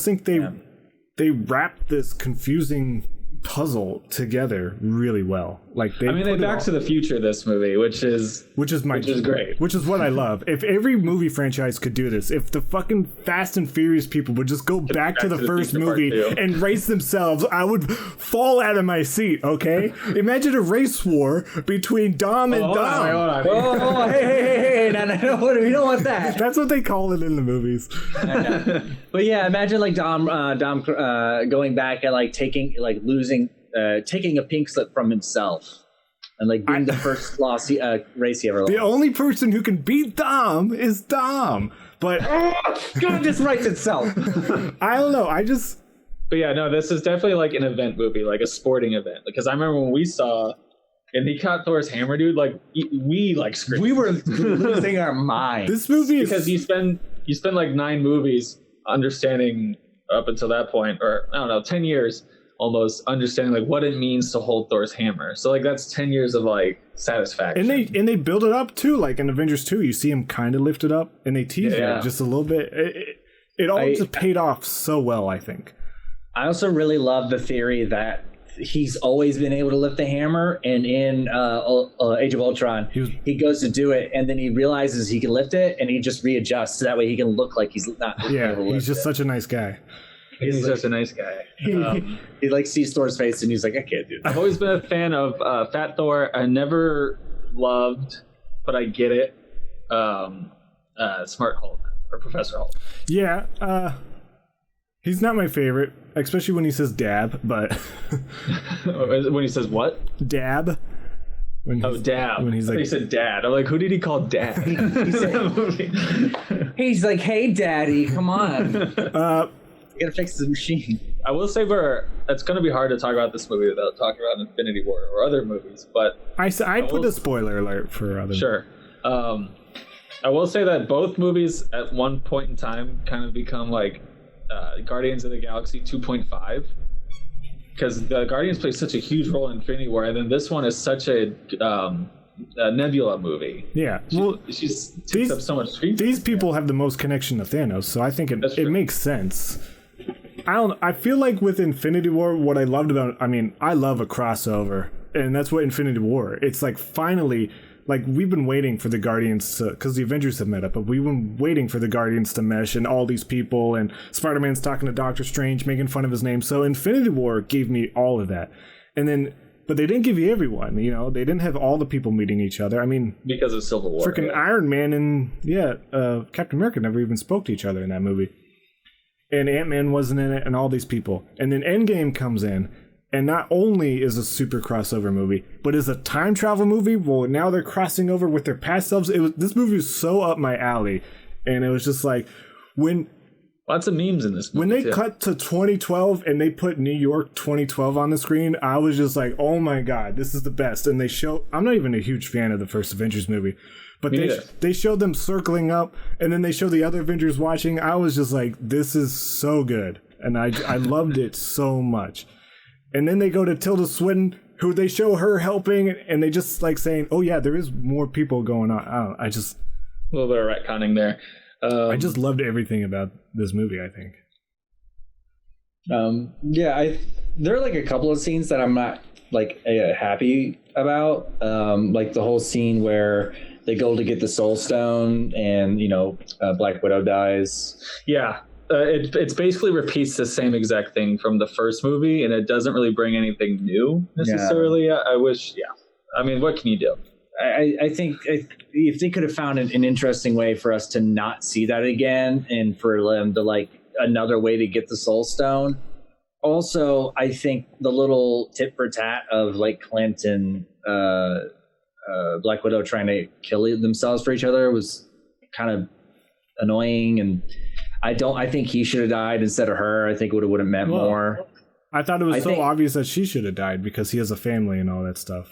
think they wrapped this confusing puzzle together really well. Like they Back to the Future this movie, which is great. Which is what I love. If every movie franchise could do this, if the fucking Fast and Furious people would just go back to the first movie and race themselves, I would fall out of my seat, okay? Imagine a race war between Dom and Dom. Hold on. Hey, no, we don't want that. That's what they call it in the movies. But yeah, imagine like Dom going back and like taking a pink slip from himself and like being the first race he ever lost. The only person who can beat Dom is Dom. But God, this writes itself. I don't know. But yeah, no, this is definitely like an event movie, like a sporting event. Because I remember when we saw, and he caught Thor's hammer, dude. Like we like screamed. We were losing our minds. This movie is because you spend like 9 movies understanding up until that point, or I don't know, 10 years. Almost understanding like what it means to hold Thor's hammer. So like that's 10 years of like satisfaction. And they build it up too. Like in Avengers 2, you see him kind of lift it up, and they tease it just a little bit. It all just paid off so well, I think. I also really love the theory that he's always been able to lift the hammer, and in Age of Ultron, he goes to do it, and then he realizes he can lift it, and he just readjusts so that way he can look like he's not. Yeah, he's just such a nice guy. He's such a nice guy. He like sees Thor's face and he's like, I can't do that. I've always been a fan of Fat Thor. I never loved, but I get it, Smart Hulk or Professor Hulk. Yeah, he's not my favorite, especially when he says dab, but... When he says what? Dab. Dab. When he's like, he said dad. I'm like, who did he call dad? He's like, hey, daddy, come on. You gotta fix the machine. I will say, it's going to be hard to talk about this movie without talking about Infinity War or other movies, but I put a spoiler alert for other. Sure. I will say that both movies at one point in time kind of become like Guardians of the Galaxy 2.5, because the Guardians play such a huge role in Infinity War, and then this one is such a Nebula movie. Yeah, she's takes up so much screen time. These people have the most connection to Thanos, so I think it makes sense. I feel like with Infinity War, what I loved about, I love a crossover, and that's what Infinity War. It's like finally, like we've been waiting for the Guardians to, because the Avengers have met up, but we've been waiting for the Guardians to mesh, and all these people, and Spider-Man's talking to Doctor Strange, making fun of his name. So Infinity War gave me all of that, but they didn't give you everyone. They didn't have all the people meeting each other. Because of Civil War, freaking Iron Man and Captain America never even spoke to each other in that movie. And Ant-Man wasn't in it, and all these people. And then Endgame comes in, and not only is a super crossover movie, but is a time travel movie. Well, now they're crossing over with their past selves. This movie was so up my alley, and it was just like lots of memes in this movie. When they cut to 2012 and they put New York 2012 on the screen, I was just like, oh my god, this is the best. And I'm not even a huge fan of the first Avengers movie. But they showed them circling up, and then they showed the other Avengers watching. I was just like, this is so good. And I loved it so much. And then they go to Tilda Swinton, who they show her helping, and they just like saying, oh yeah, there is more people going on. A little bit of retconning there. I just loved everything about this movie, I think. There are like a couple of scenes that I'm not like happy about. Like the whole scene where they go to get the Soul Stone, and Black Widow dies. Yeah, it basically repeats the same exact thing from the first movie, and it doesn't really bring anything new necessarily. Yeah. I wish. Yeah, what can you do? I think if they could have found an interesting way for us to not see that again, and for them to like another way to get the Soul Stone. Also, I think the little tit for tat of like Clint and Black Widow trying to kill themselves for each other was kind of annoying, and I think he should have died instead of her. I think it would have meant more. I thought it was obvious that she should have died because he has a family and all that stuff.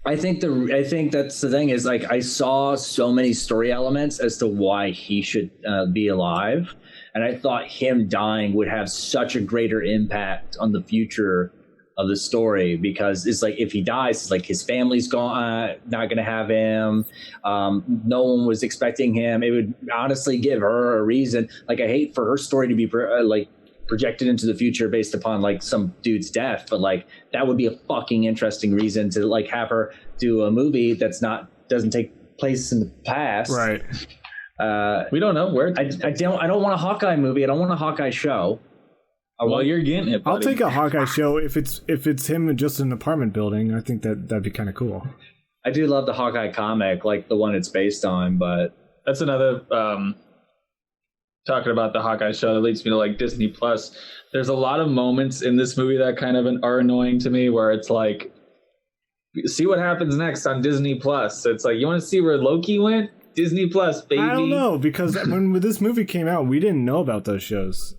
I think that's the thing is, like, I saw so many story elements as to why he should be alive, and I thought him dying would have such a greater impact on the future of the story, because it's like if he dies, it's like his family's gone, not going to have him. No one was expecting him. It would honestly give her a reason. Like, I hate for her story to be projected into the future based upon like some dude's death, but like that would be a fucking interesting reason to like have her do a movie doesn't take place in the past. Right. We don't know where. I don't want a Hawkeye movie. I don't want a Hawkeye show. Well, you're getting it, buddy. I'll take a Hawkeye show if it's him in just an apartment building. I think that'd be kind of cool. I do love the Hawkeye comic, like the one it's based on, but that's another talking about the Hawkeye show that leads me to like Disney Plus. There's a lot of moments in this movie that kind of are annoying to me, where it's like, see what happens next on Disney Plus. It's like, you want to see where Loki went? Disney Plus, baby. I don't know, because when this movie came out, we didn't know about those shows.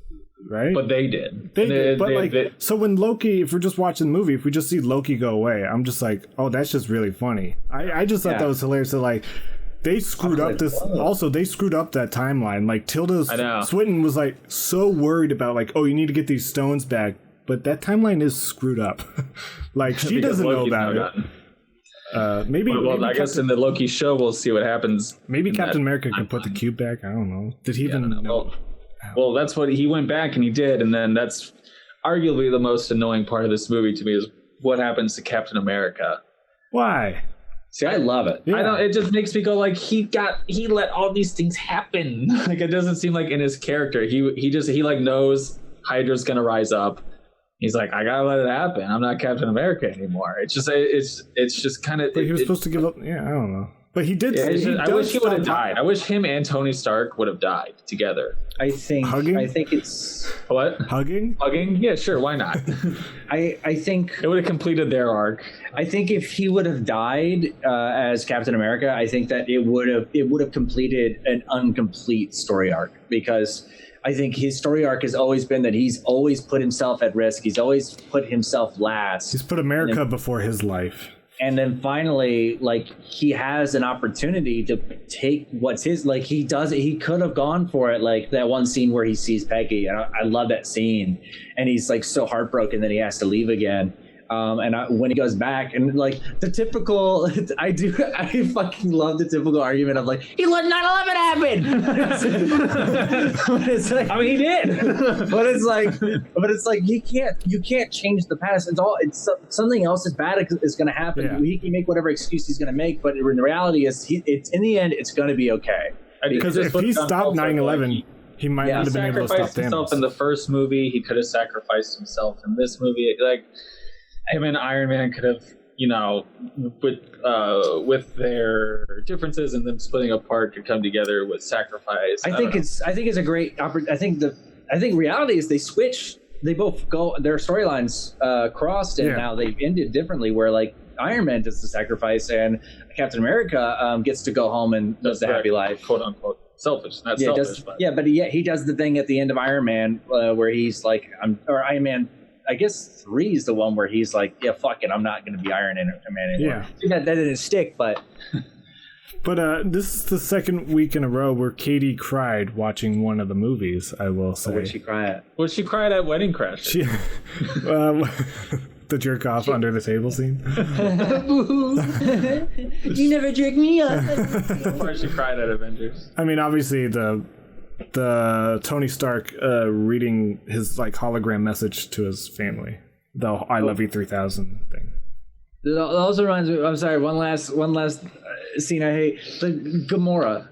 Right, but they did. They did. But so when Loki, if we're just watching the movie, if we just see Loki go away, I'm just like, oh, that's just really funny. I just thought that was hilarious. So like, they screwed up this. Also, they screwed up that timeline. Like Tilda Swinton was like so worried about like, oh, you need to get these stones back, but that timeline is screwed up. Like she doesn't know about it. Maybe. Well, I guess in the Loki show, we'll see what happens. Maybe Captain America can put the cube back. I don't know. Did he even know? Well, that's what he went back and he did, and then that's arguably the most annoying part of this movie to me is what happens to Captain America. Why? See, I love it. Yeah. I don't. It just makes me go like he let all these things happen. Like it doesn't seem like in his character. He like knows Hydra's gonna rise up. He's like, I gotta let it happen. I'm not Captain America anymore. It's just kind of. But he was supposed to give up. Yeah, I don't know. But he did. Yeah, I wish he would have died. I wish him and Tony Stark would have died together. I think it's what? Hugging? Yeah, sure. Why not? I think it would have completed their arc. I think if he would have died as Captain America, I think that it would have completed an incomplete story arc, because I think his story arc has always been that he's always put himself at risk. He's always put himself last. He's put America before his life. And then finally, like, he has an opportunity to take what's his. Like, he does it. He could have gone for it. Like that one scene where he sees Peggy. And I love that scene. And he's like so heartbroken that he has to leave again. When he goes back, and like the typical, I fucking love the typical argument of like, he let 9/11 happen. But it's like, I mean, he did. but it's like you can't change the past. It's something else is bad is going to happen. Yeah. He can make whatever excuse he's going to make, but the reality is, it's in the end, it's going to be okay. Because if he stopped 9/11. He might not have been able to stop Thanos. Himself in the first movie. He could have sacrificed himself in this movie. Like, him and Iron Man could have, with their differences and them splitting apart, could come together with sacrifice. I think it's a great opportunity. I think reality is they switch. They both go. Their storylines crossed, and now they've ended differently. Where like Iron Man does the sacrifice, and Captain America gets to go home and lives the happy life, quote unquote. Selfish, not selfish. But he does the thing at the end of Iron Man where he's like, Iron Man. I guess 3 is the one where he's like, yeah, fuck it, I'm not going to be Iron Man anymore. Yeah. That didn't stick, but... But this is the second week in a row where Katie cried watching one of the movies, I will say. What did she cry at? Well, she cried at Wedding Crashers. The jerk off under the table scene. You never jerk me up. Or she cried at Avengers. I mean, obviously the Tony Stark reading his like hologram message to his family, the I love you 3000 thing. That also reminds me. I'm sorry. One last scene I hate. The Gamora.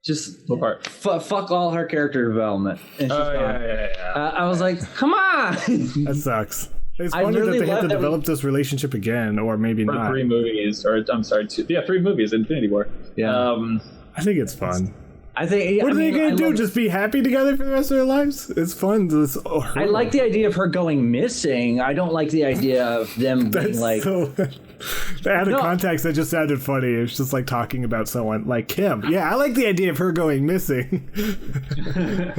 Just what part? Fuck all her character development. And she's gone. Yeah. I was like, come on. That sucks. It's funny that they have to develop this relationship again, or maybe not. 3 movies, or I'm sorry, 2. Yeah, 3 movies. Infinity War. Yeah. I think it's fun. I think. What are they gonna do? Just be happy together for the rest of their lives? It's fun. I like the idea of her going missing. I don't like the idea of them being like. Out of context, that just sounded funny. It's just like talking about someone like Kim. Yeah, I like the idea of her going missing.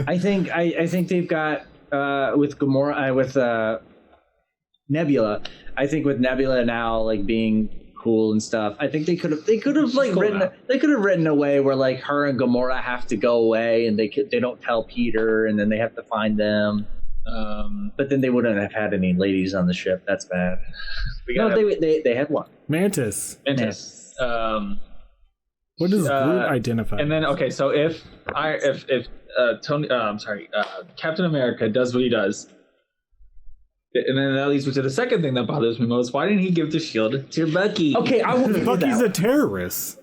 I think they've got with Gamora with Nebula. I think with Nebula now like being cool and stuff, I think they could have like written a way where like her and Gamora have to go away and they don't tell Peter and then they have to find them. But then they wouldn't have had any ladies on the ship. That's bad. They had one. Mantis. Yeah. What does Groot identify? And then so if Captain America does what he does, and then that leads me to the second thing that bothers me most. Why didn't he give the shield to Bucky? Okay, Bucky's a terrorist.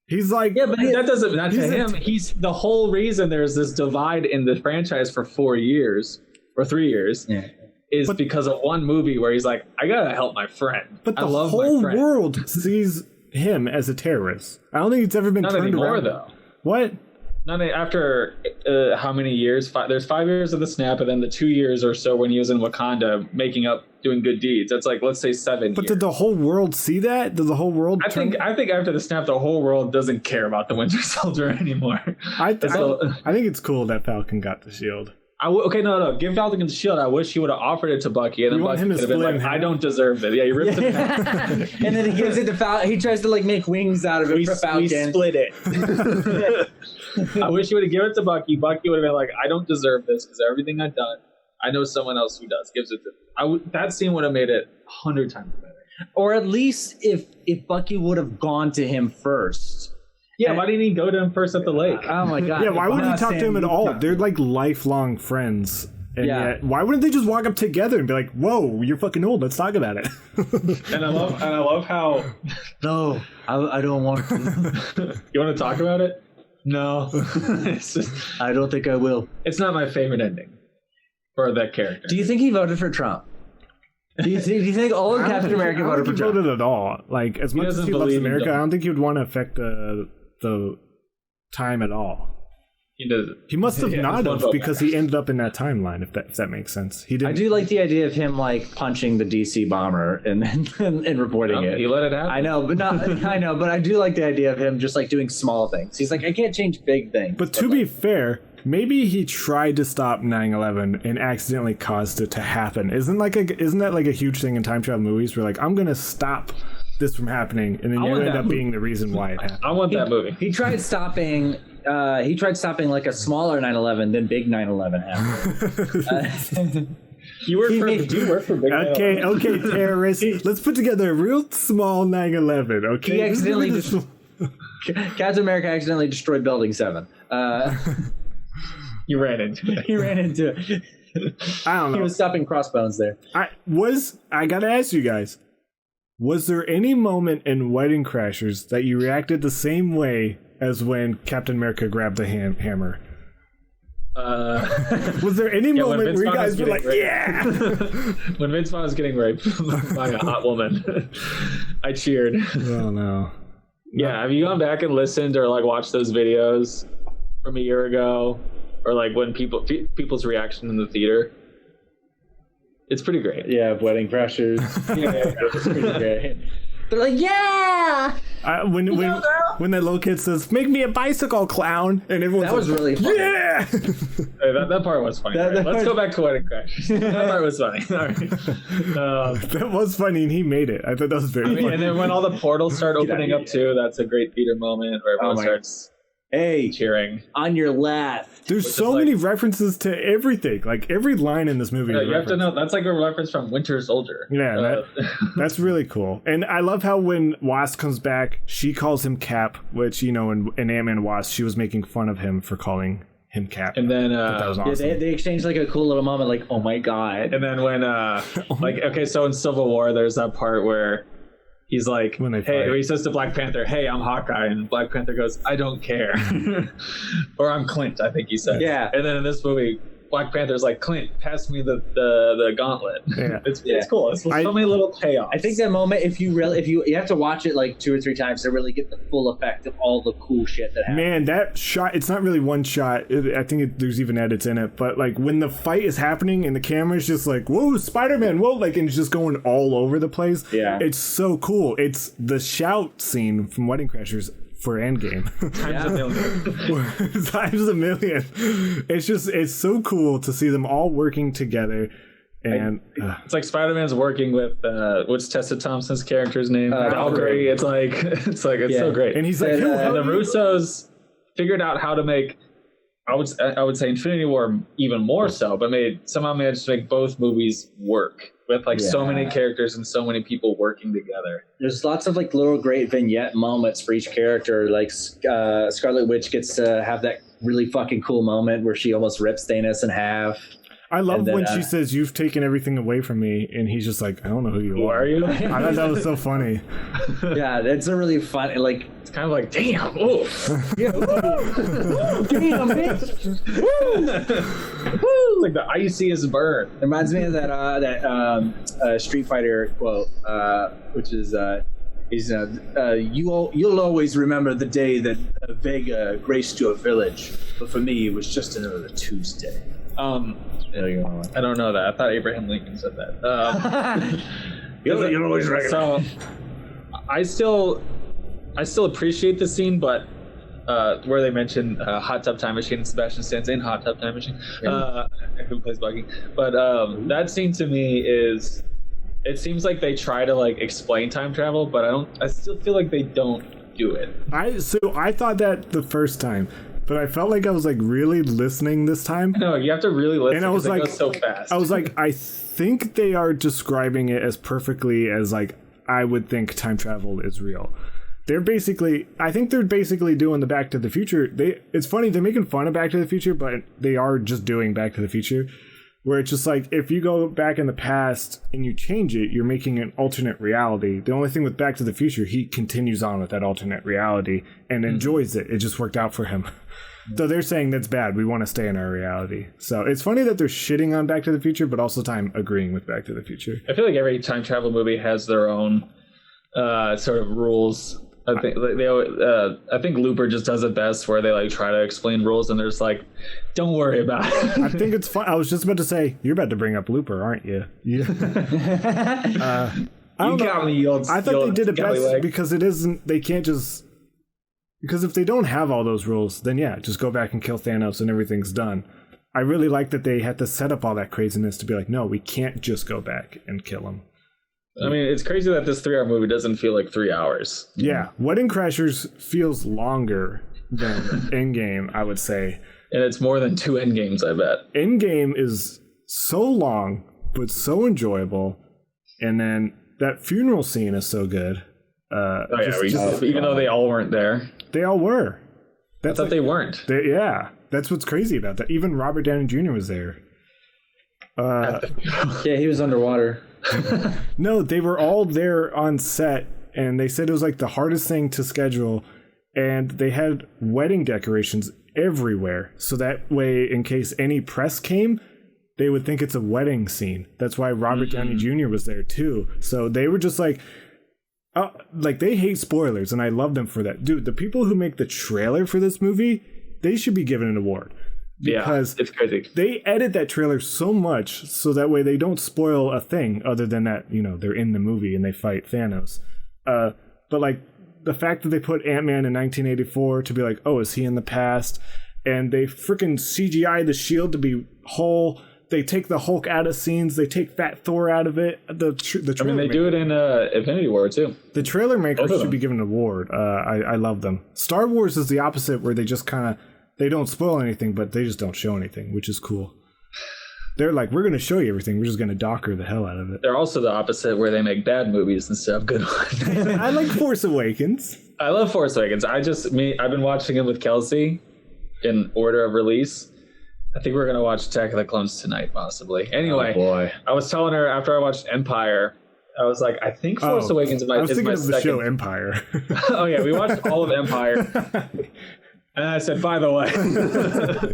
He's like, yeah, but that doesn't not to him. He's the whole reason there's this divide in the franchise for 4 years or 3 years is because of one movie where he's like, I gotta help my friend. But the whole world sees him as a terrorist. I don't think it's ever been turned anymore, around. Though. What? Not after how many years? There's 5 years of the snap, and then the 2 years or so when he was in Wakanda making up, doing good deeds. That's like, let's say 7 But years. did the whole world see that? Did the whole world? I think after the snap, the whole world doesn't care about the Winter Soldier anymore. I think it's cool that Falcon got the shield. No. Give Falcon the shield. I wish he would have offered it to Bucky, and then Bucky could have been like, I don't deserve it. Yeah, he ripped it. And then he gives it to Falcon. He tries to like make wings out of it for Falcon. We split it. I wish he would have given it to Bucky. Bucky would have been like, I don't deserve this because everything I've done, I know someone else who does. Gives it to that scene would have made it 100 times better. Or at least if Bucky would have gone to him first. Yeah, why didn't he go to him first at the lake? Oh my god. Yeah, why wouldn't he talk to him at all? They're like lifelong friends. And yet, why wouldn't they just walk up together and be like, "Whoa, you're fucking old. Let's talk about it." And I love how. No, I don't want to. You want to talk about it? No. I don't think I will. It's not my favorite ending for that character. Do you think he voted for Trump? Do you think all of Captain America voted for Trump? Voted at all. Like as much as he loves America, I don't think he would want to affect the time at all. He doesn't. He must have not have because he ended up in that timeline. If that makes sense. He didn't. I do like the idea of him like punching the DC bomber and reporting it. He let it happen. I know, but I do like the idea of him just like doing small things. He's like, I can't change big things. But to be fair, maybe he tried to stop 9/11 and accidentally caused it to happen. Isn't that like a huge thing in time travel movies? Where like, I'm gonna stop this from happening, and then you end up being the reason why it happened. I want that movie. He tried stopping. He tried stopping like a smaller 9/11, then big 9/11 happened. You work for big 9/11. Okay, terrorists. Let's put together a real small 9/11. Okay. He accidentally Captain America accidentally destroyed Building 7. You ran into it. He ran into it. I don't know. He was stopping Crossbones there. I gotta ask you guys, was there any moment in Wedding Crashers that you reacted the same way as when Captain America grabbed the hammer? Was there any moment where you guys were like, yeah? When Vince Vaughn was getting raped by a hot woman, I cheered. Oh no. Yeah, have you gone back and listened or like watched those videos from a year ago? Or like when people's reaction in the theater? It's pretty great. Yeah, Wedding Crashers. Yeah, it's pretty great. They're like, yeah! When that little kid says, "Make me a bicycle clown," and everyone's that was like, really funny. Yeah! Hey, that part was funny. Let's go back to Wedding Crashers. That part was funny. All right. That was funny, and he made it. I thought that was very funny. And then when all the portals start opening up too, that's a great theater moment where everyone starts cheering on your left. There's so many references to everything. Like every line in this movie. You have to know that's like a reference from Winter Soldier. Yeah, that's really cool. And I love how when Wasp comes back, she calls him Cap, which in Ant-Man Wasp, she was making fun of him for calling him Cap. And then that was awesome. They exchanged like a cool little moment, like, oh my god. And then when so in Civil War, there's that part where he's like, hey, he says to Black Panther, "Hey, I'm Hawkeye," and Black Panther goes, "I don't care," or "I'm Clint," I think he said. Yeah. And then in this movie, Black Panther's like, Clint, pass me the gauntlet. Yeah. It's cool. It's so many little payoffs. I think that moment, if you have to watch it like 2 or 3 times to really get the full effect of all the cool shit that happens. Man, that shot, it's not really one shot. I think there's even edits in it, but like when the fight is happening and the camera's just like, whoa, Spider-Man, whoa, like, and it's just going all over the place. Yeah. It's so cool. It's the shout scene from Wedding Crashers for Endgame. times a million. Times a million. It's so cool to see them all working together. And it's like Spider-Man's working with what's Tessa Thompson's character's name? Valkyrie. It's so great. And he's like, and the Russos figured out how to make, I would say Infinity War even more so, but somehow managed to make both movies work with so many characters and so many people working together. There's lots of like little great vignette moments for each character. Like Scarlet Witch gets to have that really fucking cool moment where she almost rips Thanos in half. I love when she says, "You've taken everything away from me," and he's just like, "I don't know who you are." Who are you? I thought that was so funny. Yeah, that's a really fun. Like, it's kind of like, damn, oof. Yeah, damn, bitch. It's like the iciest burn. It reminds me of that Street Fighter quote, which is. You'll always remember the day that Vega graced your village, but for me, it was just another Tuesday. I don't know that. I thought Abraham Lincoln said that. You'll always recognize. So, I still appreciate the scene, but where they mention Hot Tub Time Machine and Sebastian Stan's in Hot Tub Time Machine, who plays Buggy. But that scene to me is. It seems like they try to like explain time travel, but I still feel like they don't do it. I thought that the first time, but I felt like I was like really listening this time. No, you have to really listen. And I was like, it goes so fast. I was like, I think they are describing it as perfectly as like I would think time travel is real. I think they're basically doing the Back to the Future. It's funny, they're making fun of Back to the Future, but they are just doing Back to the Future. Where it's just like, if you go back in the past and you change it, you're making an alternate reality. The only thing with Back to the Future, he continues on with that alternate reality and enjoys it. It just worked out for him. So they're saying that's bad. We want to stay in our reality. So it's funny that they're shitting on Back to the Future, but also agreeing with Back to the Future. I feel like every time travel movie has their own sort of rules. I think Looper just does it best, where they like try to explain rules and they're just like, don't worry about it. I think it's fun. I was just about to say, you're about to bring up Looper, aren't you? Yeah. I thought they did it best because it isn't. They can't just, because if they don't have all those rules, then yeah, just go back and kill Thanos and everything's done. I really like that they had to set up all that craziness to be like, no, we can't just go back and kill him. I mean, it's crazy that this 3-hour movie doesn't feel like 3 hours. Yeah, Wedding Crashers feels longer than Endgame, I would say. And it's more than 2 Endgames, I bet. Endgame is so long, but so enjoyable. And then that funeral scene is so good. Even though they all weren't there. They all were. I thought they weren't. Yeah, that's what's crazy about that. Even Robert Downey Jr. was there. Yeah, he was underwater. No, they were all there on set, and they said it was like the hardest thing to schedule, and they had wedding decorations everywhere, so that way in case any press came, they would think it's a wedding scene. That's why Robert Downey Jr. was there too. So they were just like they hate spoilers, and I love them for that. Dude, the people who make the trailer for this movie, they should be given an award. Because it's crazy. They edit that trailer so much so that way they don't spoil a thing other than that, they're in the movie and they fight Thanos. But like the fact that they put Ant-Man in 1984 to be like, oh, is he in the past? And they freaking CGI the shield to be whole. They take the Hulk out of scenes. They take Fat Thor out of it. The trailer they do it in Infinity War too. The trailer makers should be given an award. I love them. Star Wars is the opposite, where they just kind of, they don't spoil anything, but they just don't show anything, which is cool. They're like, we're going to show you everything. We're just going to docker the hell out of it. They're also the opposite, where they make bad movies instead of good ones. I like Force Awakens. I love Force Awakens. I've been watching it with Kelsey in order of release. I think we're going to watch Attack of the Clones tonight, possibly. Anyway, I was telling her after I watched Empire, I was like, I think Force Awakens is my second. The show Empire. Oh yeah, we watched all of Empire. And I said, by the way,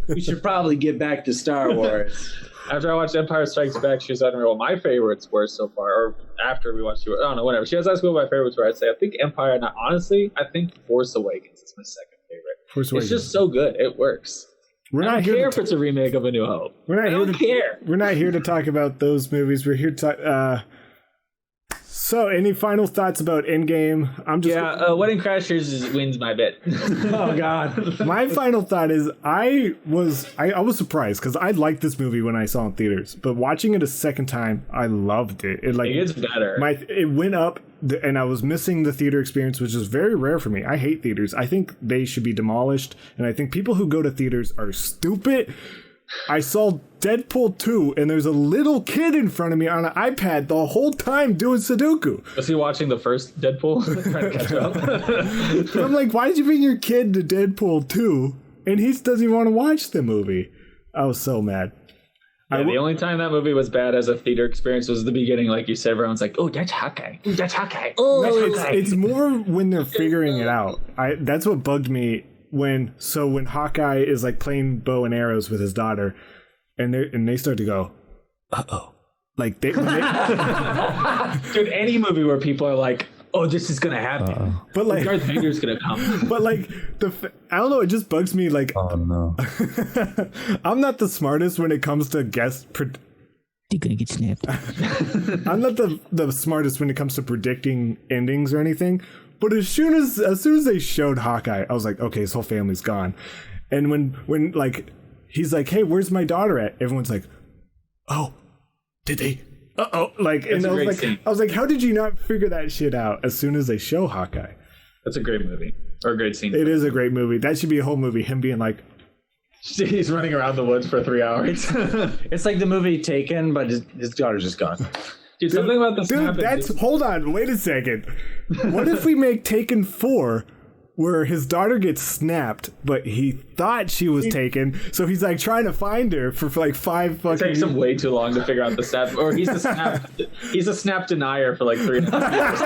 we should probably get back to Star Wars. After I watched Empire Strikes Back, she was asking me what my favorites were so far, or after we watched, I don't know, whatever. She was asking me what my favorites were. I'd say, I think Empire, and honestly, I think Force Awakens is my second favorite. Force Awakens. It's just so good. It works. We're I not don't here care if it's a remake of A New Hope. We're not care. We're not here to talk about those movies. We're here to talk. So, any final thoughts about Endgame? Wedding Crashers wins my bet. Oh God! My final thought is I was surprised because I liked this movie when I saw it in theaters, but watching it a second time, I loved it. It gets better. It went up, and I was missing the theater experience, which is very rare for me. I hate theaters. I think they should be demolished, and I think people who go to theaters are stupid. I saw Deadpool 2, and there's a little kid in front of me on an iPad the whole time doing Sudoku. Was he watching the first Deadpool? Trying to catch up? And I'm like, why did you bring your kid to Deadpool 2? And he doesn't even want to watch the movie. I was so mad. Yeah, the only time that movie was bad as a theater experience was the beginning. Like you said, everyone's like, oh, that's Hawkeye. Oh, that's Hawkeye. Oh, it's more when they're figuring it out. That's what bugged me. When Hawkeye is like playing bow and arrows with his daughter, and they start to go, uh-oh. Like they dude, any movie where people are like, oh, this is gonna happen. But like Darth Vader's gonna come. But like I don't know, it just bugs me. Like, oh no, I'm not the smartest when it comes to You're gonna get snapped. I'm not the smartest when it comes to predicting endings or anything. But as soon as they showed Hawkeye, I was like, okay, his whole family's gone. And when like he's like, hey, where's my daughter at? Everyone's like, oh, did they? Like, and I was like, how did you not figure that shit out as soon as they show Hawkeye? That's a great movie or a great scene. It is a great movie. That should be a whole movie. Him being like, he's running around the woods for 3 hours. It's like the movie Taken, but his daughter's just gone. Dude, something about the hold on, wait a second. What if we make Taken 4 where his daughter gets snapped, but he thought she was taken, so he's like trying to find her for like 5 fucking. It takes him way too long to figure out the snap, or he's a snap denier for like 3.5 years.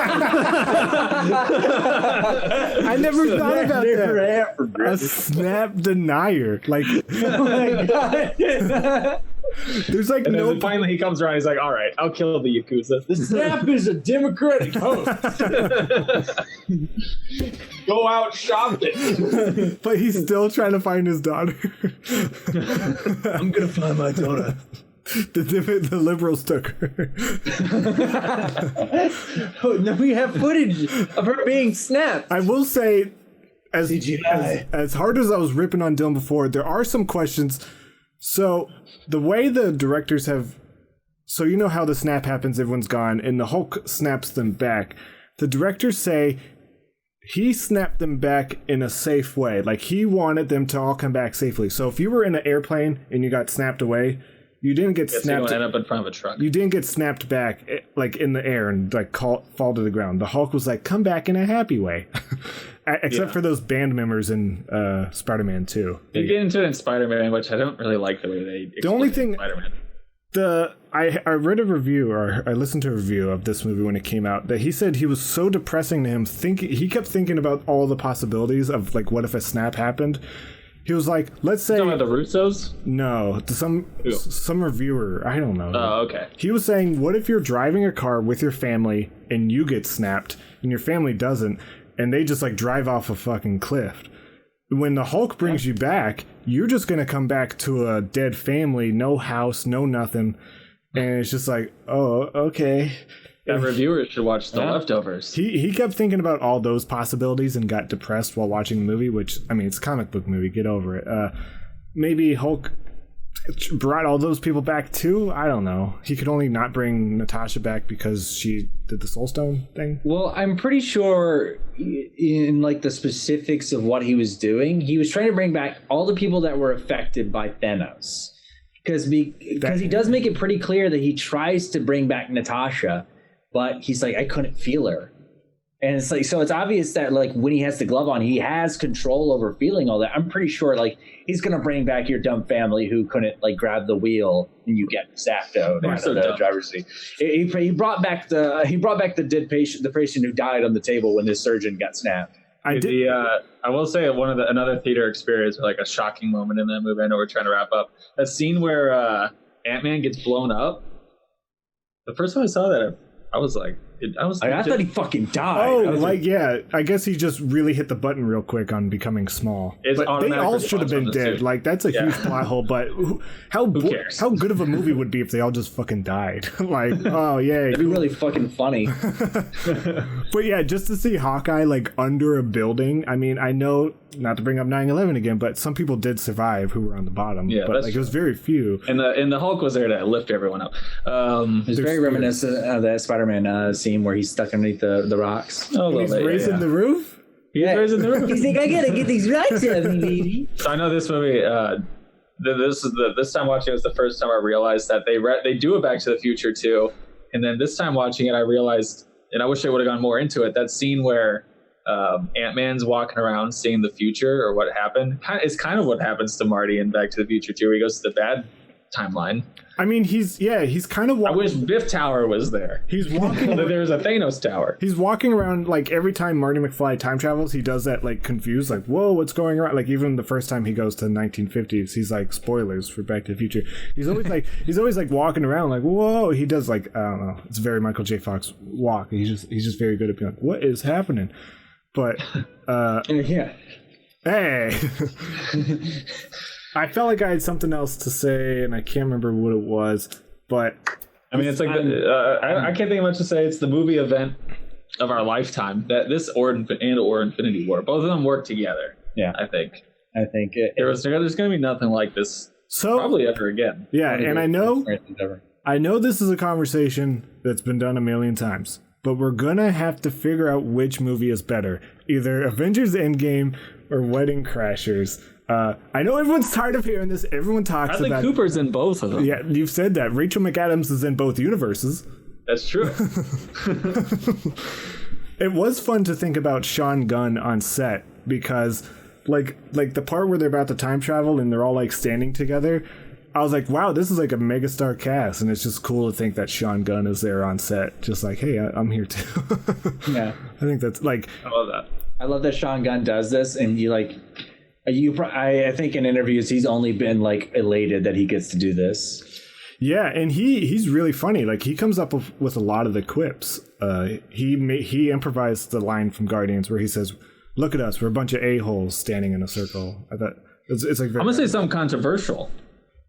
I never thought about that. A snap denier, like. Oh my God. There's like and then finally he comes around. He's like, "All right, I'll kill the Yakuza." The snap is a democratic host. Go out shopping. But he's still trying to find his daughter. I'm gonna find my daughter. The liberals took her. Oh, no, we have footage of her being snapped. I will say, as hard as I was ripping on Dylan before, there are some questions. So the way the directors have, so you know how the snap happens, everyone's gone, and the Hulk snaps them back. The directors say he snapped them back in a safe way. Like he wanted them to all come back safely. So if you were in an airplane and you got snapped away, you didn't get snapped. You end up in front of a truck. You didn't get snapped back like in the air and like fall to the ground. The Hulk was like, come back in a happy way. Except for those band members in Spider-Man 2. They get into it in Spider-Man, which I don't really like the way they explain. The only thing, Spider-Man. I read a review, or I listened to a review of this movie when it came out, that he said he was so depressing to him. He kept thinking about all the possibilities of like, what if a snap happened? He was like, let's say, talking about the Russos? No, some reviewer. I don't know. Oh, okay. He was saying, what if you're driving a car with your family and you get snapped and your family doesn't? And they just like drive off a fucking cliff. When the Hulk brings you back, you're just going to come back to a dead family, no house, no nothing. And it's just like, oh, okay. Yeah, reviewers should watch The Leftovers. He kept thinking about all those possibilities and got depressed while watching the movie, which, I mean, it's a comic book movie. Get over it. Maybe Hulk brought all those people back too. I don't know. He could only not bring Natasha back because she did the Soul Stone thing. Well, I'm pretty sure in like the specifics of what he was doing, he was trying to bring back all the people that were affected by Thanos. Because he does make it pretty clear that he tries to bring back Natasha, but he's like, I couldn't feel her. And it's like, so it's obvious that like when he has the glove on, he has control over feeling all that. I'm pretty sure like he's going to bring back your dumb family who couldn't like grab the wheel and you get zapped out of the driver's seat. He brought back the dead patient, the patient who died on the table when this surgeon got snapped. I will say another theater experience, like a shocking moment in that movie. I know we're trying to wrap up. That scene where Ant-Man gets blown up. The first time I saw that, I was like, I thought he fucking died. Oh, I guess he just really hit the button real quick on becoming small. But they all should have been dead. Like, that's a huge plot hole. But how good of a movie would be if they all just fucking died? Like, oh yeah, it'd be really fucking funny. But yeah, just to see Hawkeye like under a building. I mean, I know not to bring up 9/11 again, but some people did survive who were on the bottom. Yeah, but like it was very few. And the Hulk was there to lift everyone up. It's very reminiscent of that Spider-Man scene where he's stuck underneath the rocks. Oh, he's raising the roof. He's raising the roof. He's like, I gotta get these rocks out of me, baby. So I know this movie. This time watching it was the first time I realized that they do a Back to the Future too. And then this time watching it, I realized, and I wish I would have gone more into it. That scene where Ant-Man's walking around seeing the future or what happened. It's kind of what happens to Marty in Back to the Future too. Where he goes to the bad timeline. I mean, he's kind of walking. I wish Biff Tower was there. He's walking. There's a Thanos Tower. He's walking around, like, every time Marty McFly time travels, he does that, like, confused, like, whoa, what's going on? Like, even the first time he goes to the 1950s, he's like, spoilers for Back to the Future. He's always like walking around, like, whoa. He does, like, I don't know. It's very Michael J. Fox walk. He's just very good at being like, what is happening? But yeah. Hey. I felt like I had something else to say, and I can't remember what it was. But I mean, it's like I can't think of much to say. It's the movie event of our lifetime. That this or Infinity War, both of them work together. Yeah, I think there's going to be nothing like this probably ever again. Yeah, and I know this is a conversation that's been done a million times. But we're gonna have to figure out which movie is better, either Avengers Endgame or Wedding Crashers. I know everyone's tired of hearing this. Everyone talks about. Bradley Cooper's in both of them. Yeah, you've said that. Rachel McAdams is in both universes. That's true. It was fun to think about Sean Gunn on set because, like the part where they're about to time travel and they're all like standing together. I was like, wow, this is like a megastar cast, and it's just cool to think that Sean Gunn is there on set, just like, hey, I'm here too. Yeah, I think that's like, I love that. I love that Sean Gunn does this, and I think in interviews he's only been like elated that he gets to do this. Yeah, and he's really funny. Like he comes up with a lot of the quips. He improvised the line from Guardians where he says, "Look at us, we're a bunch of a-holes standing in a circle." I thought it's like. I'm gonna say something controversial.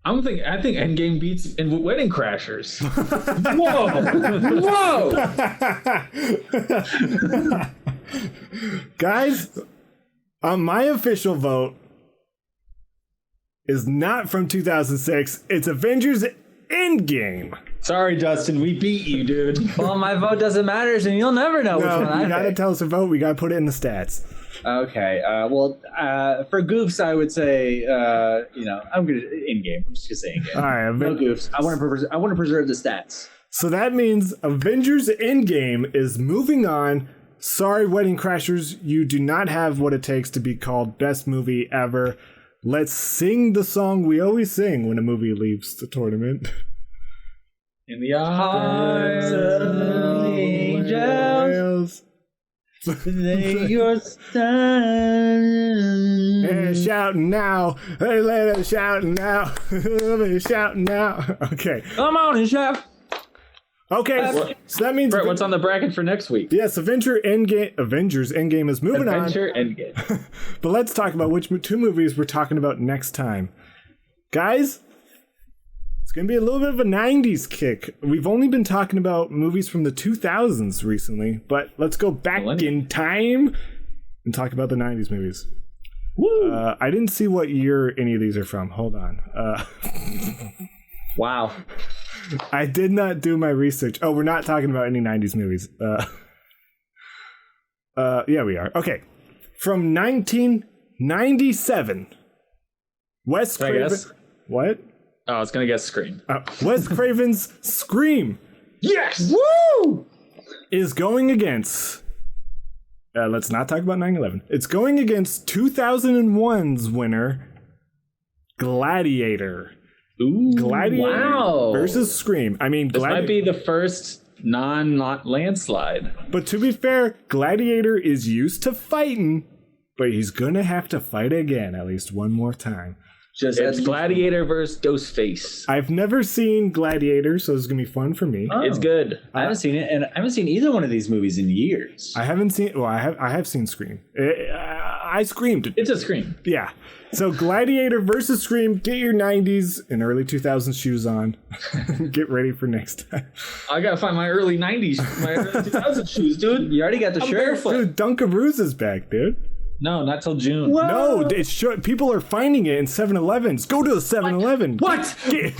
I think Endgame beats in Wedding Crashers. Whoa! Guys, my official vote is not from 2006. It's Avengers Endgame. Sorry, Dustin, we beat you, dude. Well, my vote doesn't matter, and you'll never know which one I You gotta tell us a vote. We gotta put it in the stats. Okay. For goofs, I would say, I'm gonna Endgame. I'm just gonna say Endgame. All right, no goofs. I want to preserve the stats. So that means Avengers Endgame is moving on. Sorry, Wedding Crashers, you do not have what it takes to be called best movie ever. Let's sing the song we always sing when a movie leaves the tournament. In the arms of angels. Your son. And shouting now. Hey, let us shouting now. Shouting now. Okay. Come on and shout. Okay. So that means. Brett, what's on the bracket for next week? Yes, Avengers Endgame is moving on. Adventure Endgame. But let's talk about which two movies we're talking about next time. Guys, it's going to be a little bit of a 90s kick. We've only been talking about movies from the 2000s recently, but let's go back in time and talk about the 90s movies. Woo! I didn't see what year any of these are from. Hold on. Wow. I did not do my research. Oh, we're not talking about any 90s movies. Yeah, we are. Okay. From 1997, Wes Craven. What? Oh, I was going to guess Scream. Wes Craven's Scream. Yes! Woo! Is going against... let's not talk about 9/11. It's going against 2001's winner, Gladiator. Ooh, Gladiator wow. versus Scream. I mean, this might be the first not landslide. But to be fair, Gladiator is used to fighting, but he's gonna have to fight again at least one more time. It's Gladiator versus Ghostface. I've never seen Gladiator, so it's gonna be fun for me. Oh. It's good. I haven't seen it, and I haven't seen either one of these movies in years. I haven't seen. Well, I have seen Scream. I screamed. It's a Scream. Yeah. So Gladiator versus Scream. Get your 90s and early 2000s shoes on. Get ready for next time. I gotta find my early 90s, my early 2000 shoes, dude. You already got the I'm shirt. barefoot. Dude, Dunkaroos is back, dude. No, not till June. What? No, it's people are finding it in 7-Elevens. Go to the 7-Eleven. What? We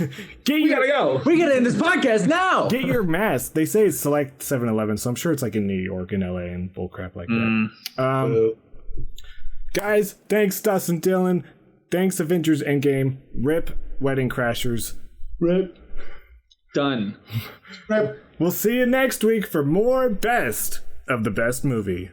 gotta go. We gotta end this podcast now. Get your mask. They say it's select 7-Eleven, so I'm sure it's like in New York and LA and bullcrap like that. Guys, thanks Dustin Dillon. Thanks Avengers Endgame. Rip Wedding Crashers. Rip. Done. Rip. We'll see you next week for more best of the best movie.